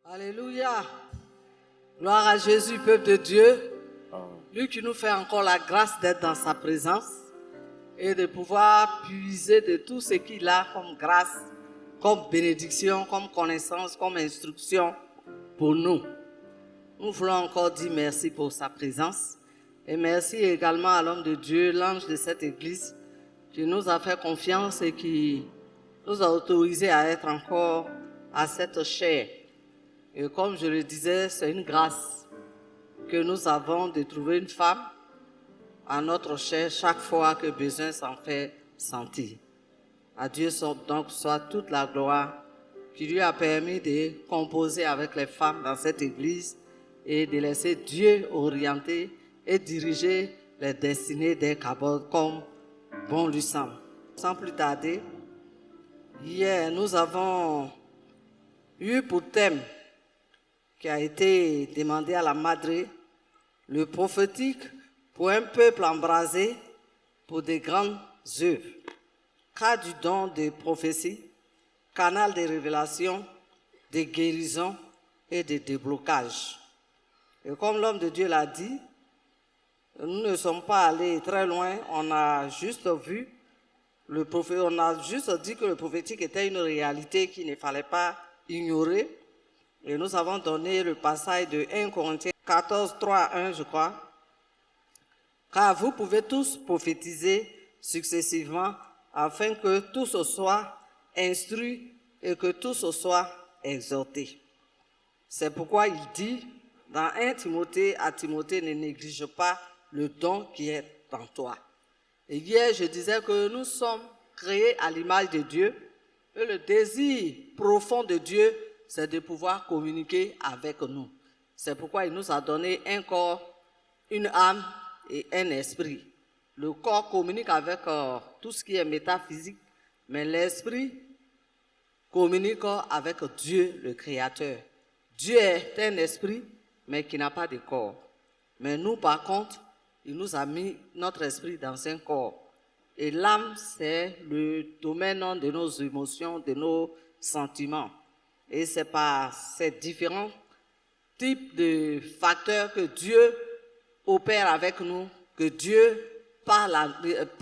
Alléluia. Gloire à Jésus, peuple de Dieu. Lui qui nous fait encore la grâce d'être dans sa présence et de pouvoir puiser de tout ce qu'il a comme grâce, comme bénédiction, comme connaissance, comme instruction pour nous. Nous voulons encore dire merci pour sa présence et merci également à l'homme de Dieu, l'ange de cette église, qui nous a fait confiance et qui nous a autorisés à être encore à cette chaire. Et comme je le disais, c'est une grâce que nous avons de trouver une femme à notre chair chaque fois que besoin s'en fait sentir. À Dieu donc soit toute la gloire qui lui a permis de composer avec les femmes dans cette église et de laisser Dieu orienter et diriger les destinées des cabots comme bon lui semble. Sans plus tarder, hier nous avons eu pour thème qui a été demandé à la Madre, le prophétique pour un peuple embrasé pour de grandes œuvres, cas du don de prophétie, canal de révélation, de guérison et de déblocage. Et comme l'homme de Dieu l'a dit, nous ne sommes pas allés très loin, on a juste vu on a juste dit que le prophétique était une réalité qu'il ne fallait pas ignorer. Et nous avons donné le passage de 1 Corinthiens 14, 3 à 1, je crois. Car vous pouvez tous prophétiser successivement afin que tous soient instruits et que tous soient exhortés. C'est pourquoi il dit dans 1 Timothée à Timothée, ne néglige pas le don qui est en toi. Et hier, je disais que nous sommes créés à l'image de Dieu et le désir profond de Dieu, c'est de pouvoir communiquer avec nous. C'est pourquoi il nous a donné un corps, une âme et un esprit. Le corps communique avec tout ce qui est métaphysique, mais l'esprit communique avec Dieu, le Créateur. Dieu est un esprit, mais qui n'a pas de corps. Mais nous, par contre, il nous a mis notre esprit dans un corps. Et l'âme, c'est le domaine de nos émotions, de nos sentiments. Et c'est par ces différents types de facteurs que Dieu opère avec nous, que Dieu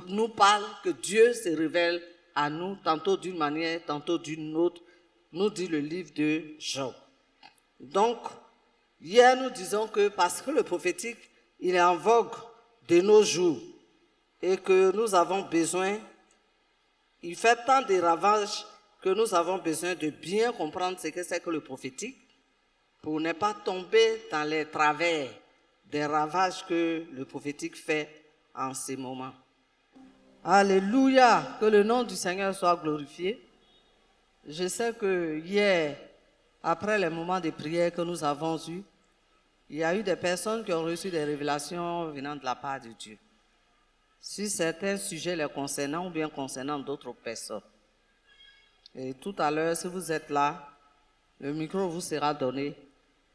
nous parle, que Dieu se révèle à nous, tantôt d'une manière, tantôt d'une autre, nous dit le livre de Job. Donc, hier nous disons que parce que le prophétique, il est en vogue de nos jours et que nous avons besoin, il fait tant de ravages que nous avons besoin de bien comprendre ce que c'est que le prophétique pour ne pas tomber dans les travers des ravages que le prophétique fait en ces moments. Alléluia, que le nom du Seigneur soit glorifié. Je sais que hier, après les moments de prière que nous avons eus, il y a eu des personnes qui ont reçu des révélations venant de la part de Dieu, sur certains sujets les concernant ou bien concernant d'autres personnes. Et tout à l'heure, si vous êtes là, le micro vous sera donné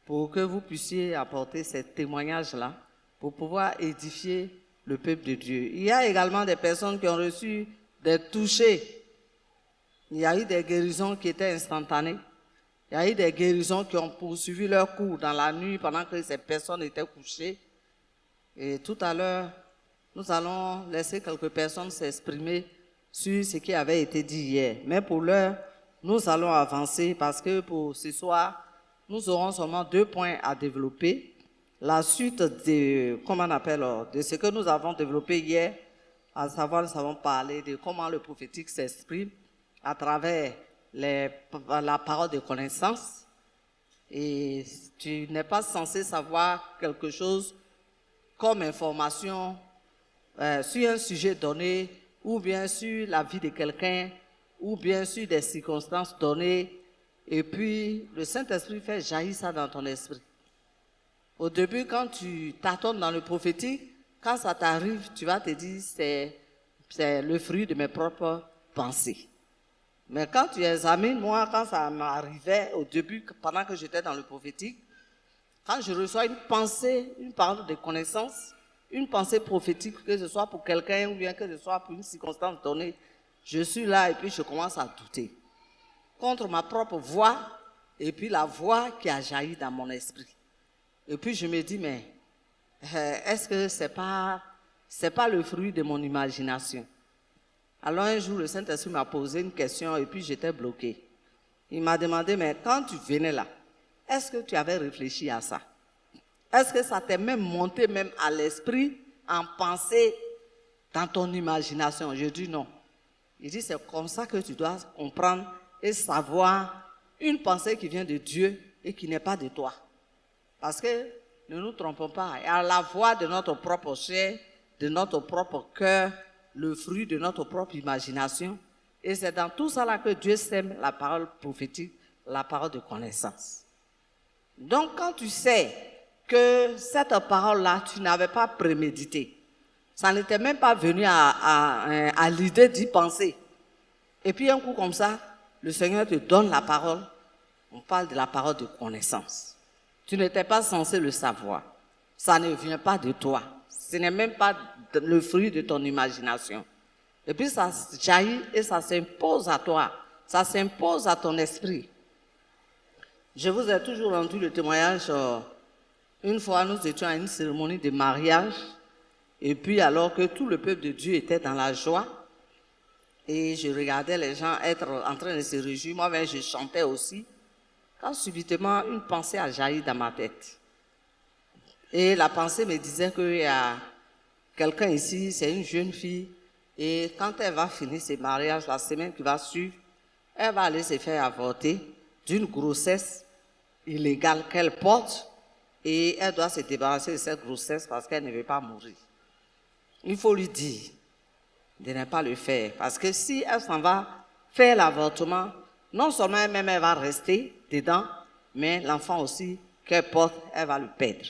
pour que vous puissiez apporter ces témoignages-là pour pouvoir édifier le peuple de Dieu. Il y a également des personnes qui ont reçu des touchés. Il y a eu des guérisons qui étaient instantanées. Il y a eu des guérisons qui ont poursuivi leur cours dans la nuit pendant que ces personnes étaient couchées. Et tout à l'heure, nous allons laisser quelques personnes s'exprimer sur ce qui avait été dit hier. Mais pour l'heure, nous allons avancer parce que pour ce soir, nous aurons seulement 2 points à développer. La suite de, de ce que nous avons développé hier, à savoir, nous avons parlé de comment le prophétique s'exprime à travers la parole de connaissance. Et tu n'es pas censé savoir quelque chose comme information sur un sujet donné, ou bien sur la vie de quelqu'un, ou bien sur des circonstances données, et puis le Saint-Esprit fait jaillir ça dans ton esprit. Au début, quand tu tâtonnes dans le prophétique, quand ça t'arrive, tu vas te dire c'est le fruit de mes propres pensées. Mais quand tu examines, moi, quand ça m'arrivait au début, pendant que j'étais dans le prophétique, quand je reçois une pensée, une parole de connaissance, une pensée prophétique, que ce soit pour quelqu'un ou bien que ce soit pour une circonstance donnée, je suis là et puis je commence à douter. Contre ma propre voix, Et puis la voix qui a jailli dans mon esprit. Et puis je me dis, mais est-ce que c'est pas le fruit de mon imagination? Alors un jour, le Saint-Esprit m'a posé une question et puis j'étais bloqué. Il m'a demandé, mais quand tu venais là, est-ce que tu avais réfléchi à ça? Est-ce que ça t'est même monté même à l'esprit en pensée dans ton imagination? Je dis non. Il dit, c'est comme ça que tu dois comprendre et savoir une pensée qui vient de Dieu et qui n'est pas de toi. Parce que, ne nous trompons pas, il y a la voix de notre propre chair, de notre propre cœur, le fruit de notre propre imagination. Et c'est dans tout ça là que Dieu sème la parole prophétique, la parole de connaissance. Donc, quand tu sais que cette parole-là, tu n'avais pas prémédité, ça n'était même pas venu à l'idée d'y penser. Et puis, un coup comme ça, le Seigneur te donne la parole. On parle de la parole de connaissance. Tu n'étais pas censé le savoir. Ça ne vient pas de toi. Ce n'est même pas le fruit de ton imagination. Et puis ça jaillit et ça s'impose à toi. Ça s'impose à ton esprit. Je vous ai toujours rendu le témoignage. Une fois, nous étions à une cérémonie de mariage. Et puis alors que tout le peuple de Dieu était dans la joie, et je regardais les gens être en train de se réjouir, moi-même je chantais aussi, quand subitement une pensée a jailli dans ma tête. Et la pensée me disait qu'il y a quelqu'un ici, c'est une jeune fille, et quand elle va finir ses mariages, la semaine qui va suivre, elle va aller se faire avorter d'une grossesse illégale qu'elle porte, et elle doit se débarrasser de cette grossesse parce qu'elle ne veut pas mourir. Il faut lui dire de ne pas le faire, parce que si elle s'en va faire l'avortement, non seulement elle-même elle va rester dedans, mais l'enfant aussi qu'elle porte, elle va le perdre.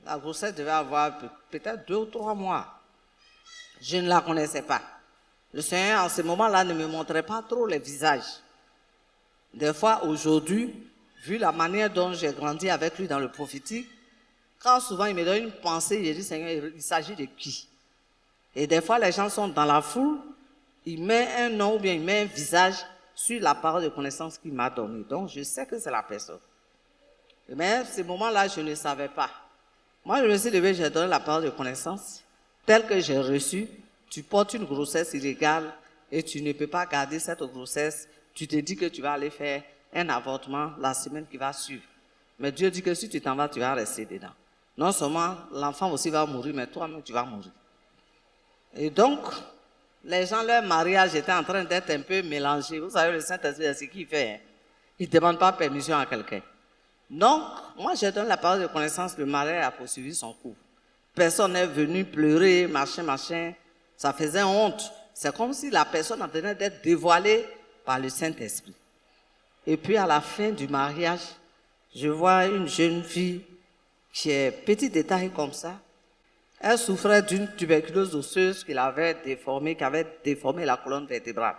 La grossesse devait avoir peut-être 2 ou 3 mois. Je ne la connaissais pas. Le Seigneur, en ce moment-là, ne me montrait pas trop les visages. Des fois, aujourd'hui, vu la manière dont j'ai grandi avec lui dans le prophétique, quand souvent il me donne une pensée, je dis, Seigneur, il s'agit de qui? Et des fois, les gens sont dans la foule, il met un nom ou bien il met un visage sur la parole de connaissance qu'il m'a donnée. Donc, je sais que c'est la personne. Mais à ce moment-là, je ne savais pas. Moi, je me suis levé, j'ai donné la parole de connaissance, telle que j'ai reçue. Tu portes une grossesse illégale et tu ne peux pas garder cette grossesse. Tu te dis que tu vas aller faire un avortement la semaine qui va suivre. Mais Dieu dit que si tu t'en vas, tu vas rester dedans. Non seulement l'enfant aussi va mourir, mais toi-même, tu vas mourir. Et donc, les gens, leur mariage était en train d'être un peu mélangé. Vous savez, le Saint-Esprit, c'est ce qu'il fait. Hein? Il ne demande pas permission à quelqu'un. Donc, moi, je donne la parole de connaissance, le mariage a poursuivi son cours. Personne n'est venu pleurer, machin. Ça faisait honte. C'est comme si la personne en train d'être dévoilée par le Saint-Esprit. Et puis, à la fin du mariage, je vois une jeune fille qui est petit détail comme ça. Elle souffrait d'une tuberculose osseuse qui avait déformé la colonne vertébrale.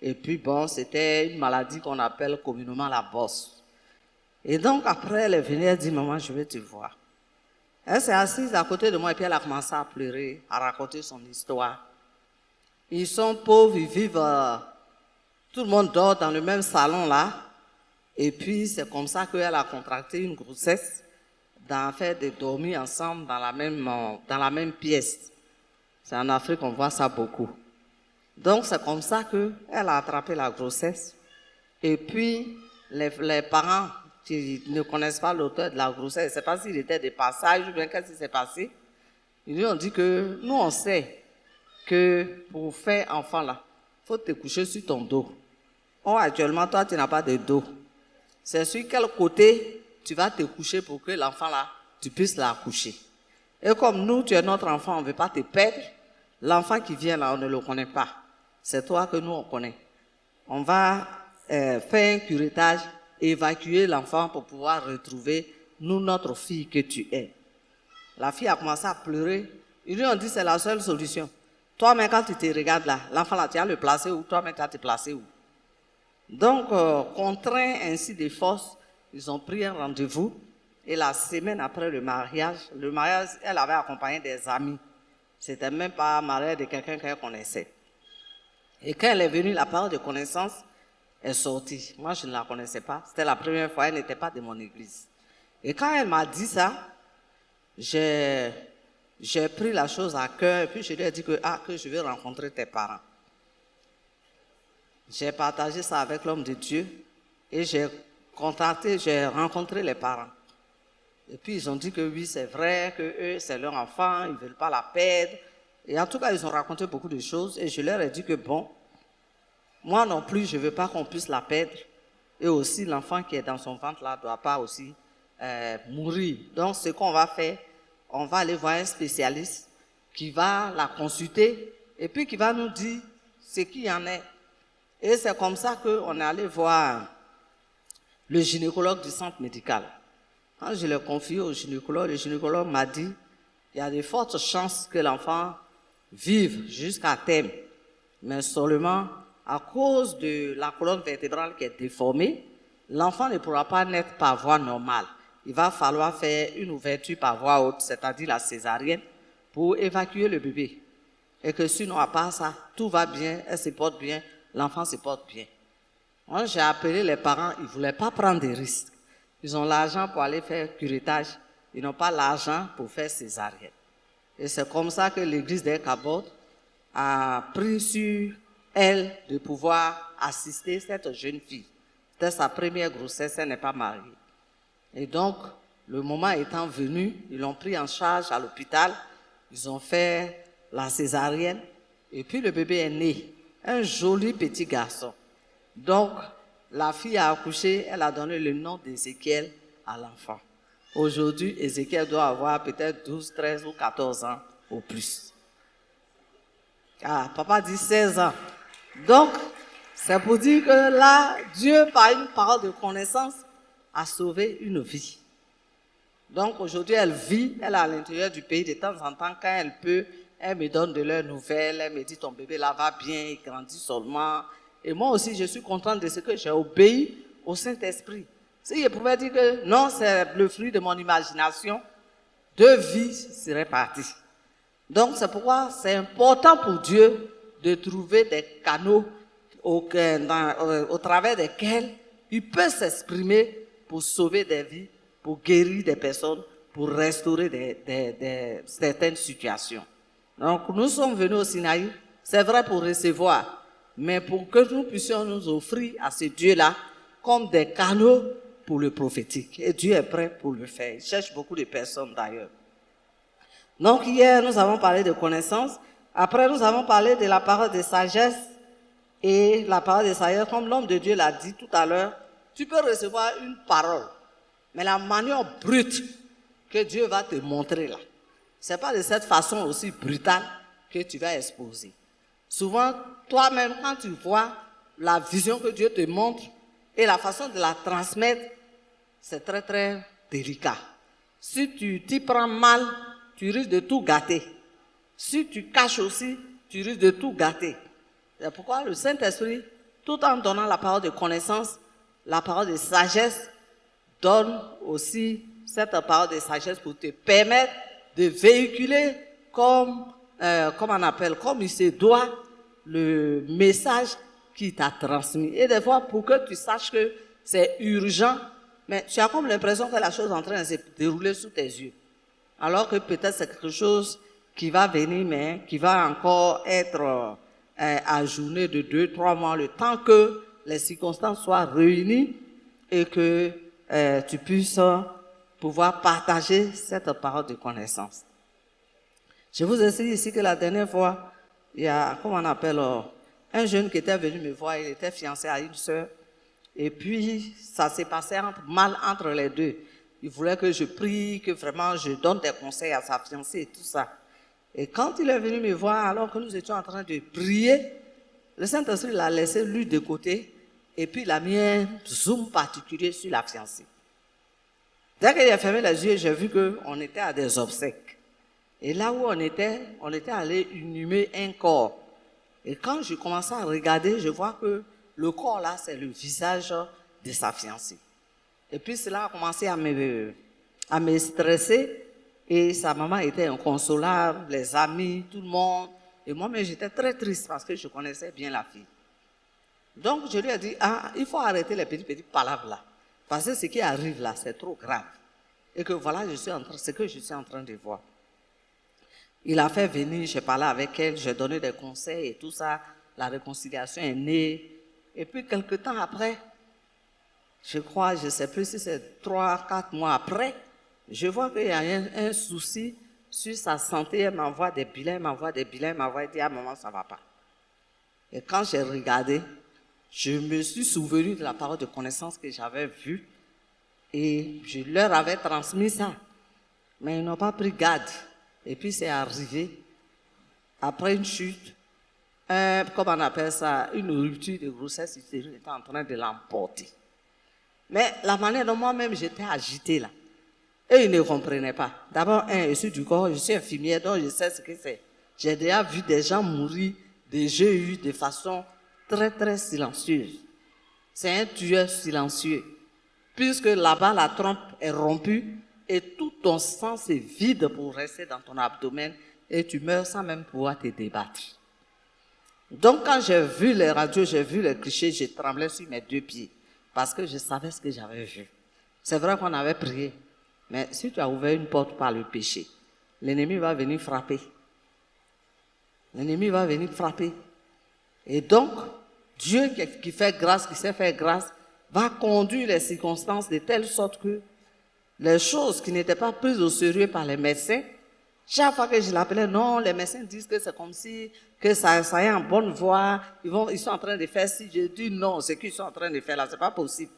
Et puis, bon, c'était une maladie qu'on appelle communément la bosse. Et donc, après, elle est venue, elle dit, maman, je vais te voir. Elle s'est assise à côté de moi et puis elle a commencé à pleurer, à raconter son histoire. Ils sont pauvres, ils vivent, tout le monde dort dans le même salon là. Et puis, c'est comme ça qu'elle a contracté une grossesse, d'en faire de dormir ensemble dans la même pièce. C'est en Afrique qu'on voit ça beaucoup. Donc, c'est comme ça qu'elle a attrapé la grossesse. Et puis, les parents qui ne connaissent pas l'auteur de la grossesse, je ne sais pas s'il était de passage ou bien qu'est-ce qui s'est passé. Ils lui ont dit que nous, on sait que pour faire enfant là, il faut te coucher sur ton dos. Or, actuellement, toi, tu n'as pas de dos. C'est sur quel côté tu vas te coucher pour que l'enfant là, tu puisses l'accoucher. Et comme nous, tu es notre enfant, on ne veut pas te perdre, l'enfant qui vient là, on ne le connaît pas. C'est toi que nous, on connaît. On va faire un curettage, évacuer l'enfant pour pouvoir retrouver, nous, notre fille que tu es. La fille a commencé à pleurer. Ils lui ont dit, c'est la seule solution. Toi-même, quand tu te regardes là, l'enfant là, tu vas le placer où? Toi-même, tu vas te placer où? Donc, contraints ainsi de force, ils ont pris un rendez-vous. Et la semaine après le mariage, elle avait accompagné des amis. C'était même pas mariage de quelqu'un qu'elle connaissait. Et quand elle est venue, la parole de connaissance, est sortie. Moi, je ne la connaissais pas. C'était la première fois, elle n'était pas de mon église. Et quand elle m'a dit ça, j'ai pris la chose à cœur et puis je lui ai dit que je vais rencontrer tes parents. J'ai partagé ça avec l'homme de Dieu et j'ai rencontré les parents. Et puis ils ont dit que oui, c'est vrai, que eux, c'est leur enfant, ils ne veulent pas la perdre. Et en tout cas, ils ont raconté beaucoup de choses et je leur ai dit que bon, moi non plus, je ne veux pas qu'on puisse la perdre. Et aussi, l'enfant qui est dans son ventre là ne doit pas aussi mourir. Donc, ce qu'on va faire, on va aller voir un spécialiste qui va la consulter et puis qui va nous dire ce qu'il y en est. Et c'est comme ça qu'on est allé voir le gynécologue du centre médical. Quand je l'ai confié au gynécologue, le gynécologue m'a dit qu'il y a de fortes chances que l'enfant vive jusqu'à terme. Mais seulement à cause de la colonne vertébrale qui est déformée, l'enfant ne pourra pas naître par voie normale. Il va falloir faire une ouverture par voie haute, c'est-à-dire la césarienne, pour évacuer le bébé. Et que sinon, à part ça, tout va bien, elle se porte bien, l'enfant se porte bien. Moi, j'ai appelé les parents, ils ne voulaient pas prendre des risques. Ils ont l'argent pour aller faire curettage, ils n'ont pas l'argent pour faire césarienne. Et c'est comme ça que l'église d'El-Kabod a pris sur elle de pouvoir assister cette jeune fille. C'était sa première grossesse, elle n'est pas mariée. Et donc, le moment étant venu, ils l'ont pris en charge à l'hôpital, ils ont fait la césarienne, et puis le bébé est né, un joli petit garçon. Donc, la fille a accouché, elle a donné le nom d'Ézéchiel à l'enfant. Aujourd'hui, Ézéchiel doit avoir peut-être 12, 13 ou 14 ans au plus. Ah, papa dit 16 ans. Donc, c'est pour dire que là, Dieu, par une parole de connaissance, a sauvé une vie. Donc, aujourd'hui, elle vit, elle est à l'intérieur du pays. De temps en temps, quand elle peut, elle me donne de leurs nouvelles. Elle me dit, ton bébé là va bien, il grandit seulement. Et moi aussi, je suis contente de ce que j'ai obéi au Saint-Esprit. Si je pouvais dire que non, c'est le fruit de mon imagination, 2 vies seraient parties. Donc, c'est pourquoi c'est important pour Dieu de trouver des canaux au travers desquels il peut s'exprimer pour sauver des vies, pour guérir des personnes, pour restaurer certaines situations. Donc, nous sommes venus au Sinaï, c'est vrai pour recevoir, mais pour que nous puissions nous offrir à ce Dieu-là comme des canaux pour le prophétique. Et Dieu est prêt pour le faire. Il cherche beaucoup de personnes d'ailleurs. Donc hier, nous avons parlé de connaissance. Après, nous avons parlé de la parole de sagesse. Et la parole de sagesse, comme l'homme de Dieu l'a dit tout à l'heure, tu peux recevoir une parole. Mais la manière brute que Dieu va te montrer là, ce n'est pas de cette façon aussi brutale que tu vas exposer. Souvent, toi-même, quand tu vois la vision que Dieu te montre et la façon de la transmettre, c'est très, très délicat. Si tu t'y prends mal, tu risques de tout gâter. Si tu caches aussi, tu risques de tout gâter. C'est pourquoi le Saint-Esprit, tout en donnant la parole de connaissance, la parole de sagesse, donne aussi cette parole de sagesse pour te permettre de véhiculer comme il se doit, le message qui t'a transmis. Et des fois, pour que tu saches que c'est urgent, mais tu as comme l'impression que la chose est en train de se dérouler sous tes yeux. Alors que peut-être c'est quelque chose qui va venir, mais qui va encore être ajourné de 2-3 mois, le temps que les circonstances soient réunies et que tu puisses pouvoir partager cette parole de connaissance. Je vous ai dit ici que la dernière fois, il y a, un jeune qui était venu me voir, il était fiancé à une sœur, et puis ça s'est passé mal entre les deux. Il voulait que je prie, que vraiment je donne des conseils à sa fiancée et tout ça. Et quand il est venu me voir, alors que nous étions en train de prier, le Saint-Esprit l'a laissé lui de côté, et puis il a mis un zoom particulier sur la fiancée. Dès qu'il a fermé les yeux, j'ai vu qu'on était à des obsèques. Et là où on était allé inhumer un corps. Et quand je commençais à regarder, je vois que le corps là, c'est le visage de sa fiancée. Et puis cela a commencé à me stresser. Et sa maman était inconsolable, les amis, tout le monde. Et moi-même, j'étais très triste parce que je connaissais bien la fille. Donc, je lui ai dit, il faut arrêter les petites palabres là. Parce que ce qui arrive là, c'est trop grave. Et que voilà, ce que je suis en train de voir. Il a fait venir, j'ai parlé avec elle, j'ai donné des conseils et tout ça. La réconciliation est née. Et puis, quelque temps après, je crois, je ne sais plus si c'est 3-4 mois après, je vois qu'il y a un souci sur sa santé. Elle m'envoie des bilans, elle m'envoie dit, maman, ça ne va pas. Et quand j'ai regardé, je me suis souvenu de la parole de connaissance que j'avais vue et je leur avais transmis ça. Mais ils n'ont pas pris garde. Et puis c'est arrivé, après une chute, comment on appelle ça, une rupture de grossesse utérine était en train de l'emporter. Mais la manière dont moi-même j'étais agitée là, et ils ne comprenaient pas. D'abord, je suis du corps, je suis infirmière, donc je sais ce que c'est. J'ai déjà vu des gens mourir des GU de façon très très silencieuse. C'est un tueur silencieux. Puisque là-bas, la trompe est rompue et tout ton sang se vide pour rester dans ton abdomen et tu meurs sans même pouvoir te débattre. Donc quand j'ai vu les radios, j'ai vu les clichés, j'ai tremblé sur mes 2 pieds parce que je savais ce que j'avais vu. C'est vrai qu'on avait prié, mais si tu as ouvert une porte par le péché, l'ennemi va venir frapper. L'ennemi va venir frapper. Et donc, Dieu qui fait grâce, qui sait faire grâce, va conduire les circonstances de telle sorte que les choses qui n'étaient pas prises au sérieux par les médecins, chaque fois que je l'appelais, non, les médecins disent que c'est comme si, que ça est en bonne voie, ils sont en train de faire ci. Je dis non, ce qu'ils sont en train de faire là, c'est pas possible.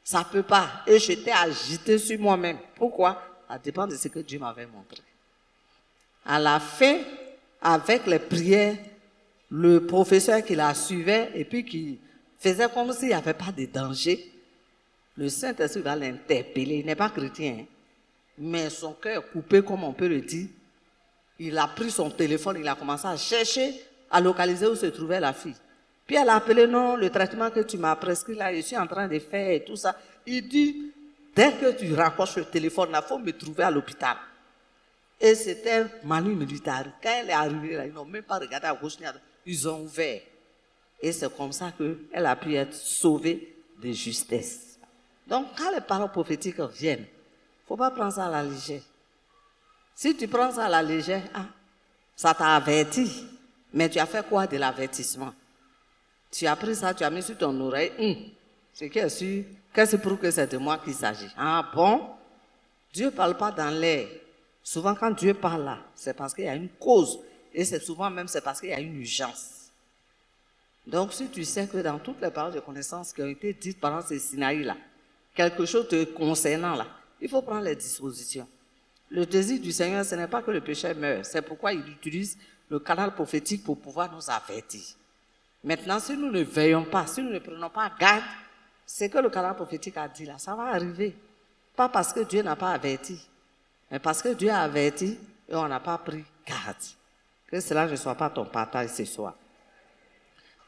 Ça ne peut pas. Et j'étais agité sur moi-même. Pourquoi? Ça dépend de ce que Dieu m'avait montré. À la fin, avec les prières, le professeur qui la suivait et puis qui faisait comme s'il n'y avait pas de danger, le Saint-Esprit va l'interpeller. Il n'est pas chrétien, hein, mais son cœur est coupé, comme on peut le dire. Il a pris son téléphone, il a commencé à chercher, à localiser où se trouvait la fille. Puis elle a appelé, non, le traitement que tu m'as prescrit là, je suis en train de faire et tout ça. Il dit, dès que tu raccroches le téléphone, il faut me trouver à l'hôpital. Et c'était Manu militaire. Quand elle est arrivée là, ils n'ont même pas regardé à gauche ni à droite. Ils ont ouvert. Et c'est comme ça qu'elle a pu être sauvée de justesse. Donc, quand les paroles prophétiques viennent, il ne faut pas prendre ça à la légère. Si tu prends ça à la légère, ça t'a averti. Mais tu as fait quoi de l'avertissement? Tu as pris ça, tu as mis sur ton oreille. Ce qui est sûr, qu'est-ce pour que c'est de moi qu'il s'agit? Ah bon? Dieu ne parle pas dans l'air. Souvent, quand Dieu parle là, c'est parce qu'il y a une cause. Et c'est souvent même, c'est parce qu'il y a une urgence. Donc, si tu sais que dans toutes les paroles de connaissance qui ont été dites pendant ces Sinaï-là, quelque chose te concernant là, il faut prendre les dispositions. Le désir du Seigneur, ce n'est pas que le péché meure. C'est pourquoi il utilise le canal prophétique pour pouvoir nous avertir. Maintenant, si nous ne veillons pas, si nous ne prenons pas garde, ce que le canal prophétique a dit là, ça va arriver. Pas parce que Dieu n'a pas averti, mais parce que Dieu a averti et on n'a pas pris garde. Que cela ne soit pas ton partage ce soir.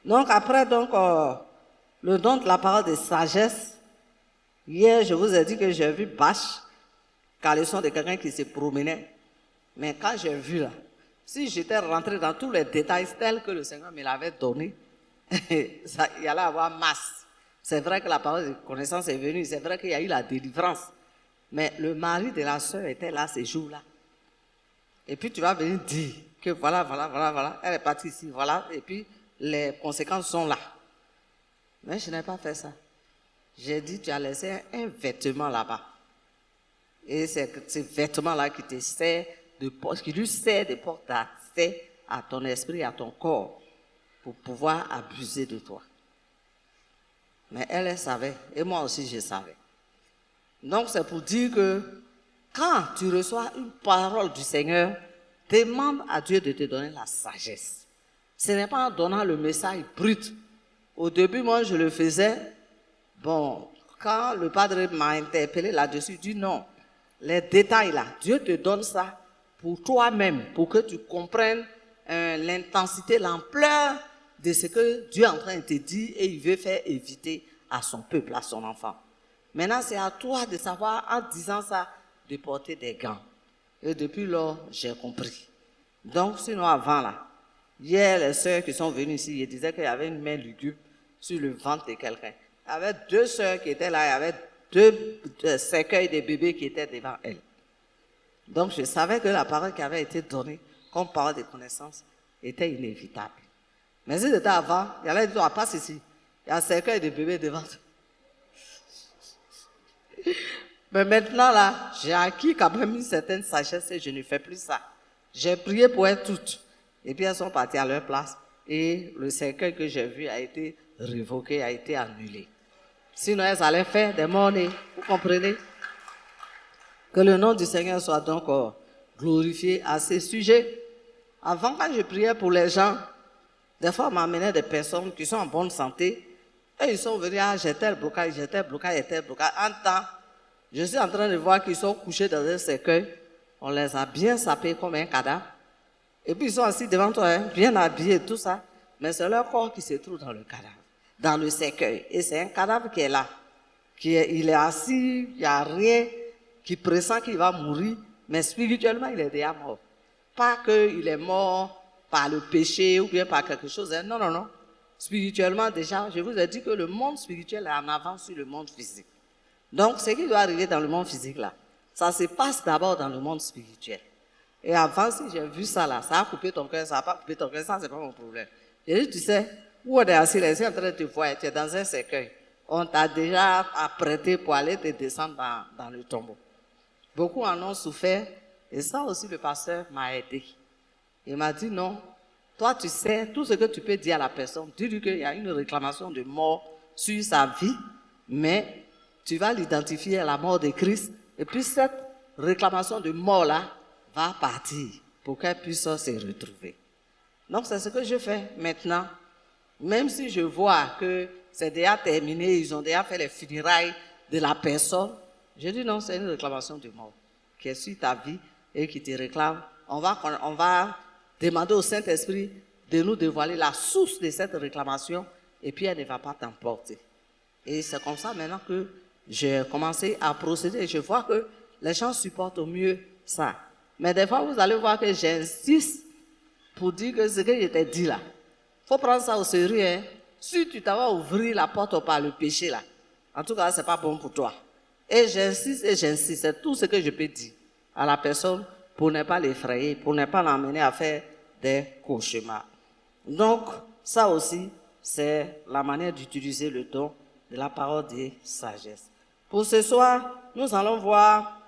Donc après, le don de la parole de sagesse, hier je vous ai dit que j'ai vu Bach, caleçon de quelqu'un qui se promenait. Mais quand j'ai vu là, si j'étais rentré dans tous les détails tels que le Seigneur me l'avait donné, il y allait avoir masse. C'est vrai que la parole de connaissance est venue, c'est vrai qu'il y a eu la délivrance. Mais le mari de la sœur était là ces jours-là. Et puis tu vas venir dire que voilà, elle est partie ici, voilà, et puis les conséquences sont là. Mais je n'ai pas fait ça. J'ai dit, tu as laissé un vêtement là-bas. Et c'est ce vêtement-là qui te sert qui lui sert de porte d'accès à ton esprit, à ton corps, pour pouvoir abuser de toi. Mais elle savait, et moi aussi je savais. Donc c'est pour dire que quand tu reçois une parole du Seigneur, demande à Dieu de te donner la sagesse. Ce n'est pas en donnant le message brut. Au début, moi je le faisais. Bon, quand le padre m'a interpellé là-dessus, il dit non. Les détails là, Dieu te donne ça pour toi-même, pour que tu comprennes l'intensité, l'ampleur de ce que Dieu est en train de te dire et il veut faire éviter à son peuple, à son enfant. Maintenant, c'est à toi de savoir, en disant ça, de porter des gants. Et depuis lors, j'ai compris. Donc, sinon avant là, hier, les sœurs qui sont venues ici, ils disaient qu'il y avait une main lugubre sur le ventre de quelqu'un. Il y avait 2 sœurs qui étaient là, il y avait 2 cercueils de bébés qui étaient devant elle. Donc je savais que la parole qui avait été donnée comme parole de connaissance était inévitable. Mais si c'était avant, il allait dire, passe ici, il y a un cercueil de bébés devant toi. Mais maintenant là, j'ai acquis quand même une certaine sagesse et je ne fais plus ça. J'ai prié pour elles toutes. Et puis elles sont parties à leur place. Et le cercueil que j'ai vu a été révoqué, a été annulé. Sinon elles allaient faire des morts-nés. Vous comprenez? Que le nom du Seigneur soit donc glorifié à ce sujet. Avant, quand je priais pour les gens, des fois on m'amenait des personnes qui sont en bonne santé. Et ils sont venus, j'ai tel blocage, j'ai tel blocage, j'ai tel blocage. En temps, je suis en train de voir qu'ils sont couchés dans un cercueil. On les a bien sapés comme un cadavre. Et puis ils sont assis devant toi, hein, bien habillés, tout ça. Mais c'est leur corps qui se trouve dans le cadavre, dans le cercueil. Et c'est un cadavre qui est là. Il est assis, il n'y a rien qui pressent qu'il va mourir. Mais spirituellement, il est déjà mort. Pas qu'il est mort par le péché ou bien par quelque chose. Hein. Non, non, non. Spirituellement, déjà, je vous ai dit que le monde spirituel est en avance sur le monde physique. Donc, ce qui doit arriver dans le monde physique, là, ça se passe d'abord dans le monde spirituel. Et avant, si j'ai vu ça, là, ça a coupé ton cœur, ça n'a pas coupé ton cœur, ça, c'est pas mon problème. J'ai dit, tu sais, où on est assis, les gens en train de te voir, tu es dans un cercueil. On t'a déjà apprêté pour aller te descendre dans le tombeau. Beaucoup en ont souffert, et ça aussi, le pasteur m'a aidé. Il m'a dit, non, toi, tu sais, tout ce que tu peux dire à la personne, dis-lui qu'il y a une réclamation de mort sur sa vie, mais tu vas l'identifier à la mort de Christ, et puis cette réclamation de mort-là va partir pour qu'elle puisse se retrouver. Donc, c'est ce que je fais maintenant. Même si je vois que c'est déjà terminé, ils ont déjà fait les funérailles de la personne, je dis non, c'est une réclamation de mort qui est sur ta vie et qui te réclame. On va demander au Saint-Esprit de nous dévoiler la source de cette réclamation et puis elle ne va pas t'emporter. Et c'est comme ça maintenant que j'ai commencé à procéder et je vois que les gens supportent au mieux ça. Mais des fois, vous allez voir que j'insiste pour dire que ce que je t'ai dit là, il faut prendre ça au sérieux. Hein. Si tu t'as ouvrir la porte par le péché là, en tout cas, ce n'est pas bon pour toi. Et j'insiste, c'est tout ce que je peux dire à la personne pour ne pas l'effrayer, pour ne pas l'emmener à faire des cauchemars. Donc, ça aussi, c'est la manière d'utiliser le don de la parole de sagesse. Pour ce soir, nous allons voir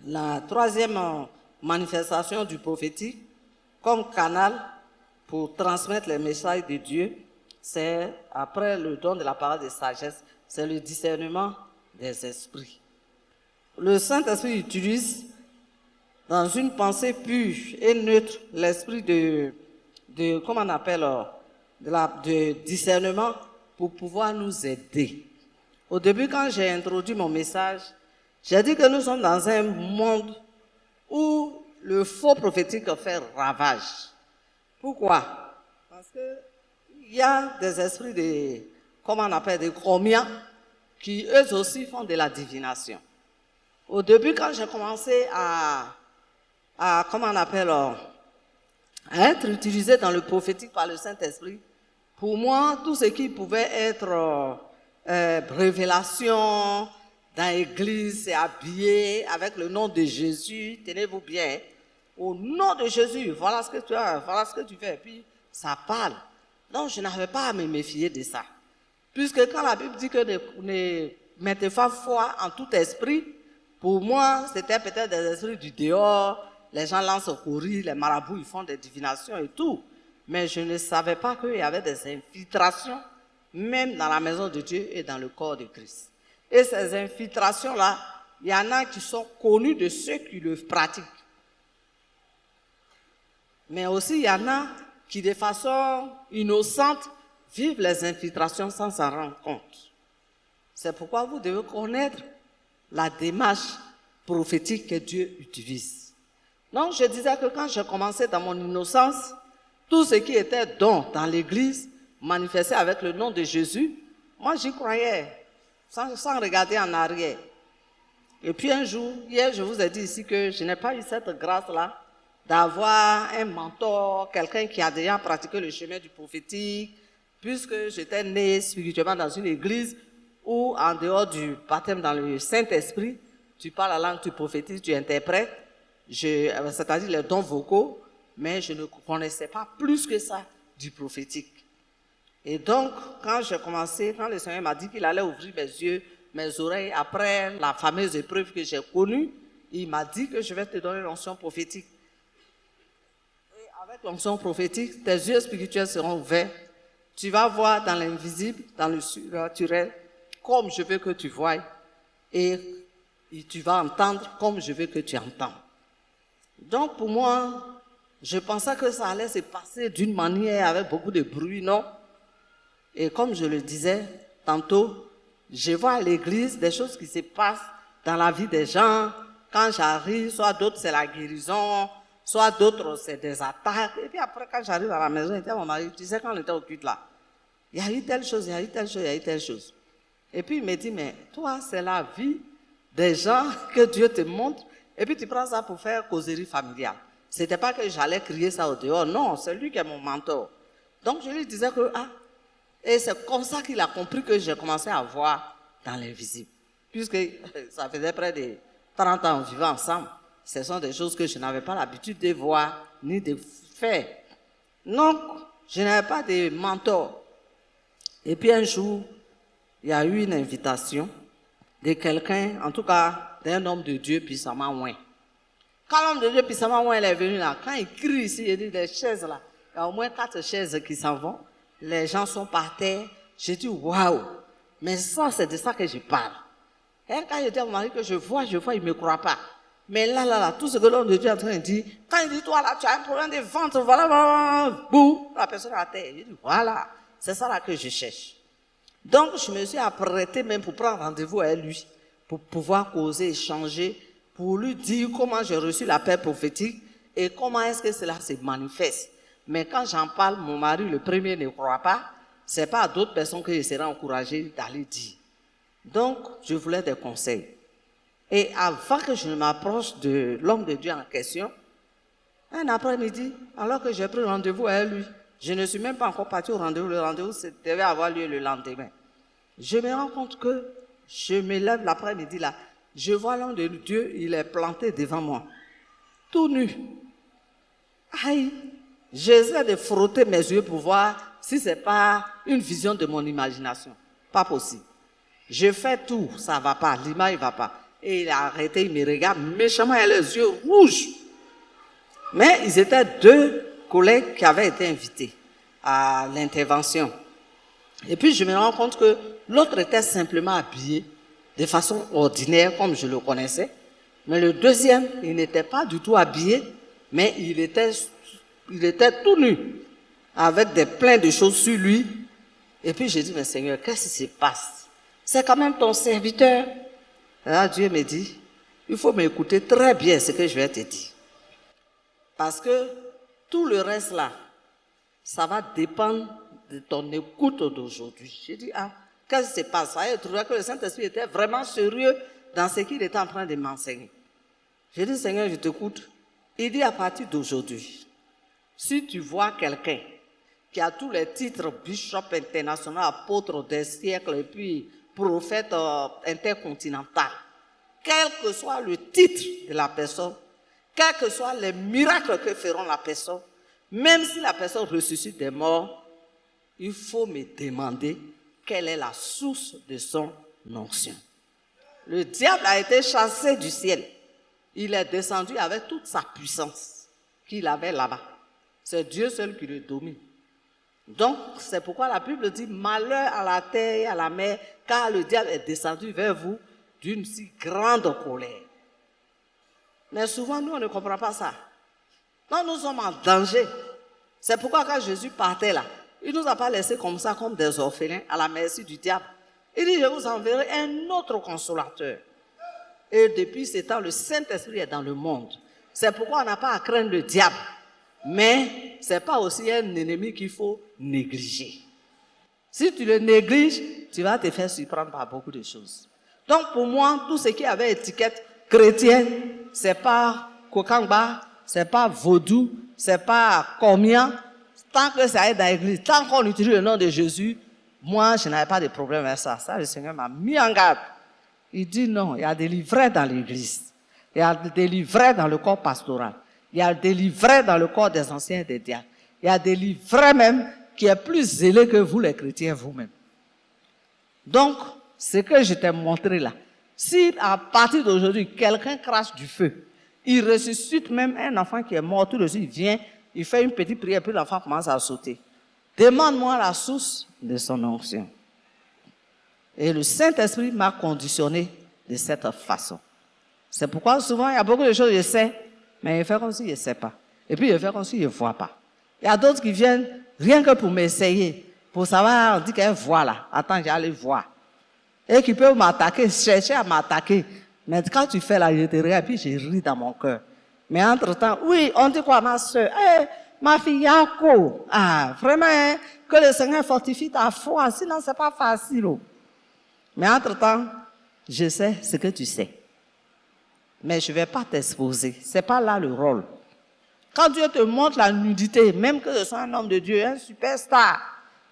la 3e manifestation du prophétique comme canal pour transmettre les messages de Dieu. C'est, après le don de la parole de sagesse, c'est le discernement des esprits. Le Saint-Esprit utilise dans une pensée pure et neutre l'esprit de comment on appelle, de discernement pour pouvoir nous aider. Au début, quand j'ai introduit mon message, j'ai dit que nous sommes dans un monde où le faux prophétique fait ravage. Pourquoi? Parce qu'il y a des esprits comment on appelle, des chromiens, qui eux aussi font de la divination. Au début, quand j'ai commencé à comment on appelle, à être utilisé dans le prophétique par le Saint-Esprit, pour moi, tout ce qui pouvait être révélation dans l'église, c'est habillé avec le nom de Jésus, tenez-vous bien, au nom de Jésus, voilà ce que tu as, voilà ce que tu fais, et puis ça parle. Donc, je n'avais pas à me méfier de ça. Puisque quand la Bible dit que ne mettez pas foi en tout esprit, pour moi, c'était peut-être des esprits du dehors, les gens lancent au courir, les marabouts, ils font des divinations et tout. Mais je ne savais pas qu'il y avait des infiltrations, même dans la maison de Dieu et dans le corps de Christ. Et ces infiltrations-là, il y en a qui sont connus de ceux qui le pratiquent. Mais aussi, il y en a qui, de façon innocente, vivent les infiltrations sans s'en rendre compte. C'est pourquoi vous devez connaître la démarche prophétique que Dieu utilise. Donc, je disais que quand j'ai commencé dans mon innocence, tout ce qui était don dans l'église, manifesté avec le nom de Jésus, moi j'y croyais, sans regarder en arrière. Et puis un jour, hier je vous ai dit ici que je n'ai pas eu cette grâce-là d'avoir un mentor, quelqu'un qui a déjà pratiqué le chemin du prophétique, puisque j'étais né spirituellement dans une église où, en dehors du baptême dans le Saint-Esprit, tu parles la langue, tu prophétises, tu interprètes, c'est-à-dire les dons vocaux, mais je ne connaissais pas plus que ça du prophétique. Et donc, quand j'ai commencé, quand le Seigneur m'a dit qu'il allait ouvrir mes yeux, mes oreilles, après la fameuse épreuve que j'ai connue, il m'a dit que je vais te donner l'onction prophétique. Et avec l'onction prophétique, tes yeux spirituels seront ouverts. Tu vas voir dans l'invisible, dans le surnaturel, comme je veux que tu voies. Et tu vas entendre comme je veux que tu entends. Donc pour moi, je pensais que ça allait se passer d'une manière avec beaucoup de bruit, non? Et comme je le disais tantôt, je vois à l'église des choses qui se passent dans la vie des gens. Quand j'arrive, soit d'autres c'est la guérison, soit d'autres c'est des attaques. Et puis après, quand j'arrive à la maison, je dis à mon mari, tu sais, quand on était au culte là, il y a eu telle chose, il y a eu telle chose, il y a eu telle chose. Et puis il me dit, mais toi, c'est la vie des gens que Dieu te montre, et puis tu prends ça pour faire causerie familiale. Ce n'était pas que j'allais crier ça au dehors, non, c'est lui qui est mon mentor. Donc je lui disais que, et c'est comme ça qu'il a compris que j'ai commencé à voir dans l'invisible. Puisque ça faisait près de 30 ans vivant ensemble, ce sont des choses que je n'avais pas l'habitude de voir, ni de faire. Donc, je n'avais pas de mentor. Et puis un jour, il y a eu une invitation de quelqu'un, en tout cas d'un homme de Dieu puissamment loin. Quand l'homme de Dieu puissamment loin est venu là, quand il crie ici, il dit des chaises là, il y a au moins 4 chaises qui s'en vont, les gens sont par terre, j'ai dit waouh, mais ça c'est de ça que je parle. Et quand je dis à mon mari que je vois, il ne me croit pas. Mais là, tout ce que l'homme de Dieu est en train de dire, quand il dit toi là, tu as un problème de ventre, voilà, boum, la personne à terre, il dit voilà, c'est ça là que je cherche. Donc, je me suis apprêté même pour prendre rendez-vous avec lui, pour pouvoir causer, échanger, pour lui dire comment j'ai reçu la paix prophétique et comment est-ce que cela se manifeste. Mais quand j'en parle, mon mari, le premier, ne croit pas. Ce n'est pas à d'autres personnes que je serai encouragé d'aller dire. Donc, je voulais des conseils. Et avant que je ne m'approche de l'homme de Dieu en question, un après-midi, alors que j'ai pris rendez-vous avec lui, je ne suis même pas encore parti au rendez-vous. Le rendez-vous devait avoir lieu le lendemain. Je me rends compte que je me lève l'après-midi là. Je vois l'homme de Dieu, il est planté devant moi. Tout nu. Aïe. J'essaie de frotter mes yeux pour voir si ce n'est pas une vision de mon imagination. Pas possible. Je fais tout, ça ne va pas, l'image ne va pas. Et il a arrêté, il me regarde méchamment, il a les yeux rouges. Mais ils étaient 2 collègues qui avaient été invités à l'intervention. Et puis je me rends compte que l'autre était simplement habillé de façon ordinaire, comme je le connaissais. Mais le deuxième, il n'était pas du tout habillé, mais il était tout nu, avec plein de choses sur lui. Et puis j'ai dit, mais Seigneur, qu'est-ce qui se passe? C'est quand même ton serviteur. Là, Dieu me dit, il faut m'écouter très bien ce que je vais te dire. Parce que tout le reste là, ça va dépendre de ton écoute d'aujourd'hui. J'ai dit, qu'est-ce qui se passe? Je trouvais que le Saint-Esprit était vraiment sérieux dans ce qu'il était en train de m'enseigner. J'ai dit, Seigneur, je t'écoute. Il dit, à partir d'aujourd'hui, si tu vois quelqu'un qui a tous les titres, bishop international, apôtre des siècles, et puis prophète intercontinental, quel que soit le titre de la personne, quels que soient les miracles que feront la personne, même si la personne ressuscite des morts, il faut me demander quelle est la source de son onction. Le diable a été chassé du ciel. Il est descendu avec toute sa puissance qu'il avait là-bas. C'est Dieu seul qui le domine. Donc, c'est pourquoi la Bible dit « Malheur à la terre et à la mer, car le diable est descendu vers vous d'une si grande colère. » Mais souvent, nous, on ne comprend pas ça. Non, nous sommes en danger. C'est pourquoi quand Jésus partait là, il ne nous a pas laissés comme ça, comme des orphelins, à la merci du diable. Il dit, je vous enverrai un autre consolateur. Et depuis ce temps, le Saint-Esprit est dans le monde. C'est pourquoi on n'a pas à craindre le diable. Mais ce n'est pas aussi un ennemi qu'il faut négliger. Si tu le négliges, tu vas te faire surprendre par beaucoup de choses. Donc pour moi, tout ce qui avait étiquette chrétienne, ce n'est pas Kokangba, ce n'est pas vaudou, ce n'est pas combien. tant que ça est dans l'église, tant qu'on utilise le nom de Jésus, moi, je n'avais pas de problème avec ça. Ça, le Seigneur m'a mis en garde. Il dit non, il y a des livrets dans l'église. Il y a des livrets dans le corps pastoral. Il y a des livrets dans le corps des anciens et des diacres. Il y a des livrets même qui est plus zélé que vous, les chrétiens, vous-même. Donc, ce que je t'ai montré là, si à partir d'aujourd'hui, quelqu'un crache du feu, il ressuscite même un enfant qui est mort, tout de suite, il vient, il fait une petite prière, puis l'enfant commence à sauter. Demande-moi la source de son onction. Et le Saint-Esprit m'a conditionné de cette façon. C'est pourquoi souvent, il y a beaucoup de choses que je sais, mais il fait comme s'il ne sait pas. Et puis, il fait comme s'il ne voit pas. Il y a d'autres qui viennent rien que pour m'essayer, pour savoir, on dit qu'elle voit là. Attends, j'allais voir. Et qui peuvent m'attaquer, chercher à m'attaquer. Mais quand tu fais là, je te regarde, puis je ris dans mon cœur. Mais entre-temps, oui, on dit quoi, ma soeur? Ma fille Yako. Ah, vraiment, hein, que le Seigneur fortifie ta foi, sinon c'est pas facile. Mais entre-temps, je sais ce que tu sais. Mais je ne vais pas t'exposer. Ce n'est pas là le rôle. Quand Dieu te montre la nudité, même que ce soit un homme de Dieu, un superstar,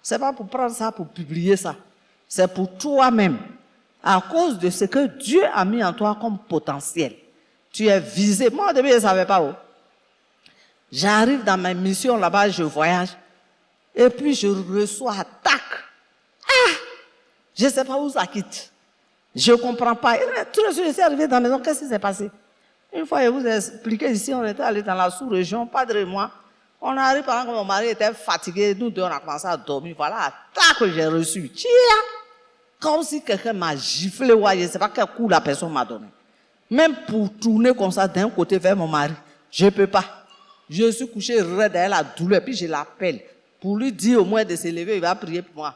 ce n'est pas pour prendre ça, pour publier ça. C'est pour toi-même. À cause de ce que Dieu a mis en toi comme potentiel. Tu es visé. Moi, au début, je ne savais pas où. J'arrive dans ma mission là-bas, je voyage. Et puis, je reçois attaque. Ah! Je ne sais pas où ça quitte. Je ne comprends pas. Tout de suite, je suis arrivé dans la maison. Qu'est-ce qui s'est passé? Une fois, je vous ai expliqué ici, on était allé dans la sous-région, Padre et moi. On arrive pendant que mon mari était fatigué. Nous deux, on a commencé à dormir. Voilà l'attaque que j'ai reçue. Tia! Comme si quelqu'un m'a giflé. Ouais, je ne sais pas quel coup la personne m'a donné. Même pour tourner comme ça d'un côté vers mon mari, je ne peux pas. Je suis couché derrière la douleur, puis je l'appelle. Pour lui dire au moins de se lever, il va prier pour moi.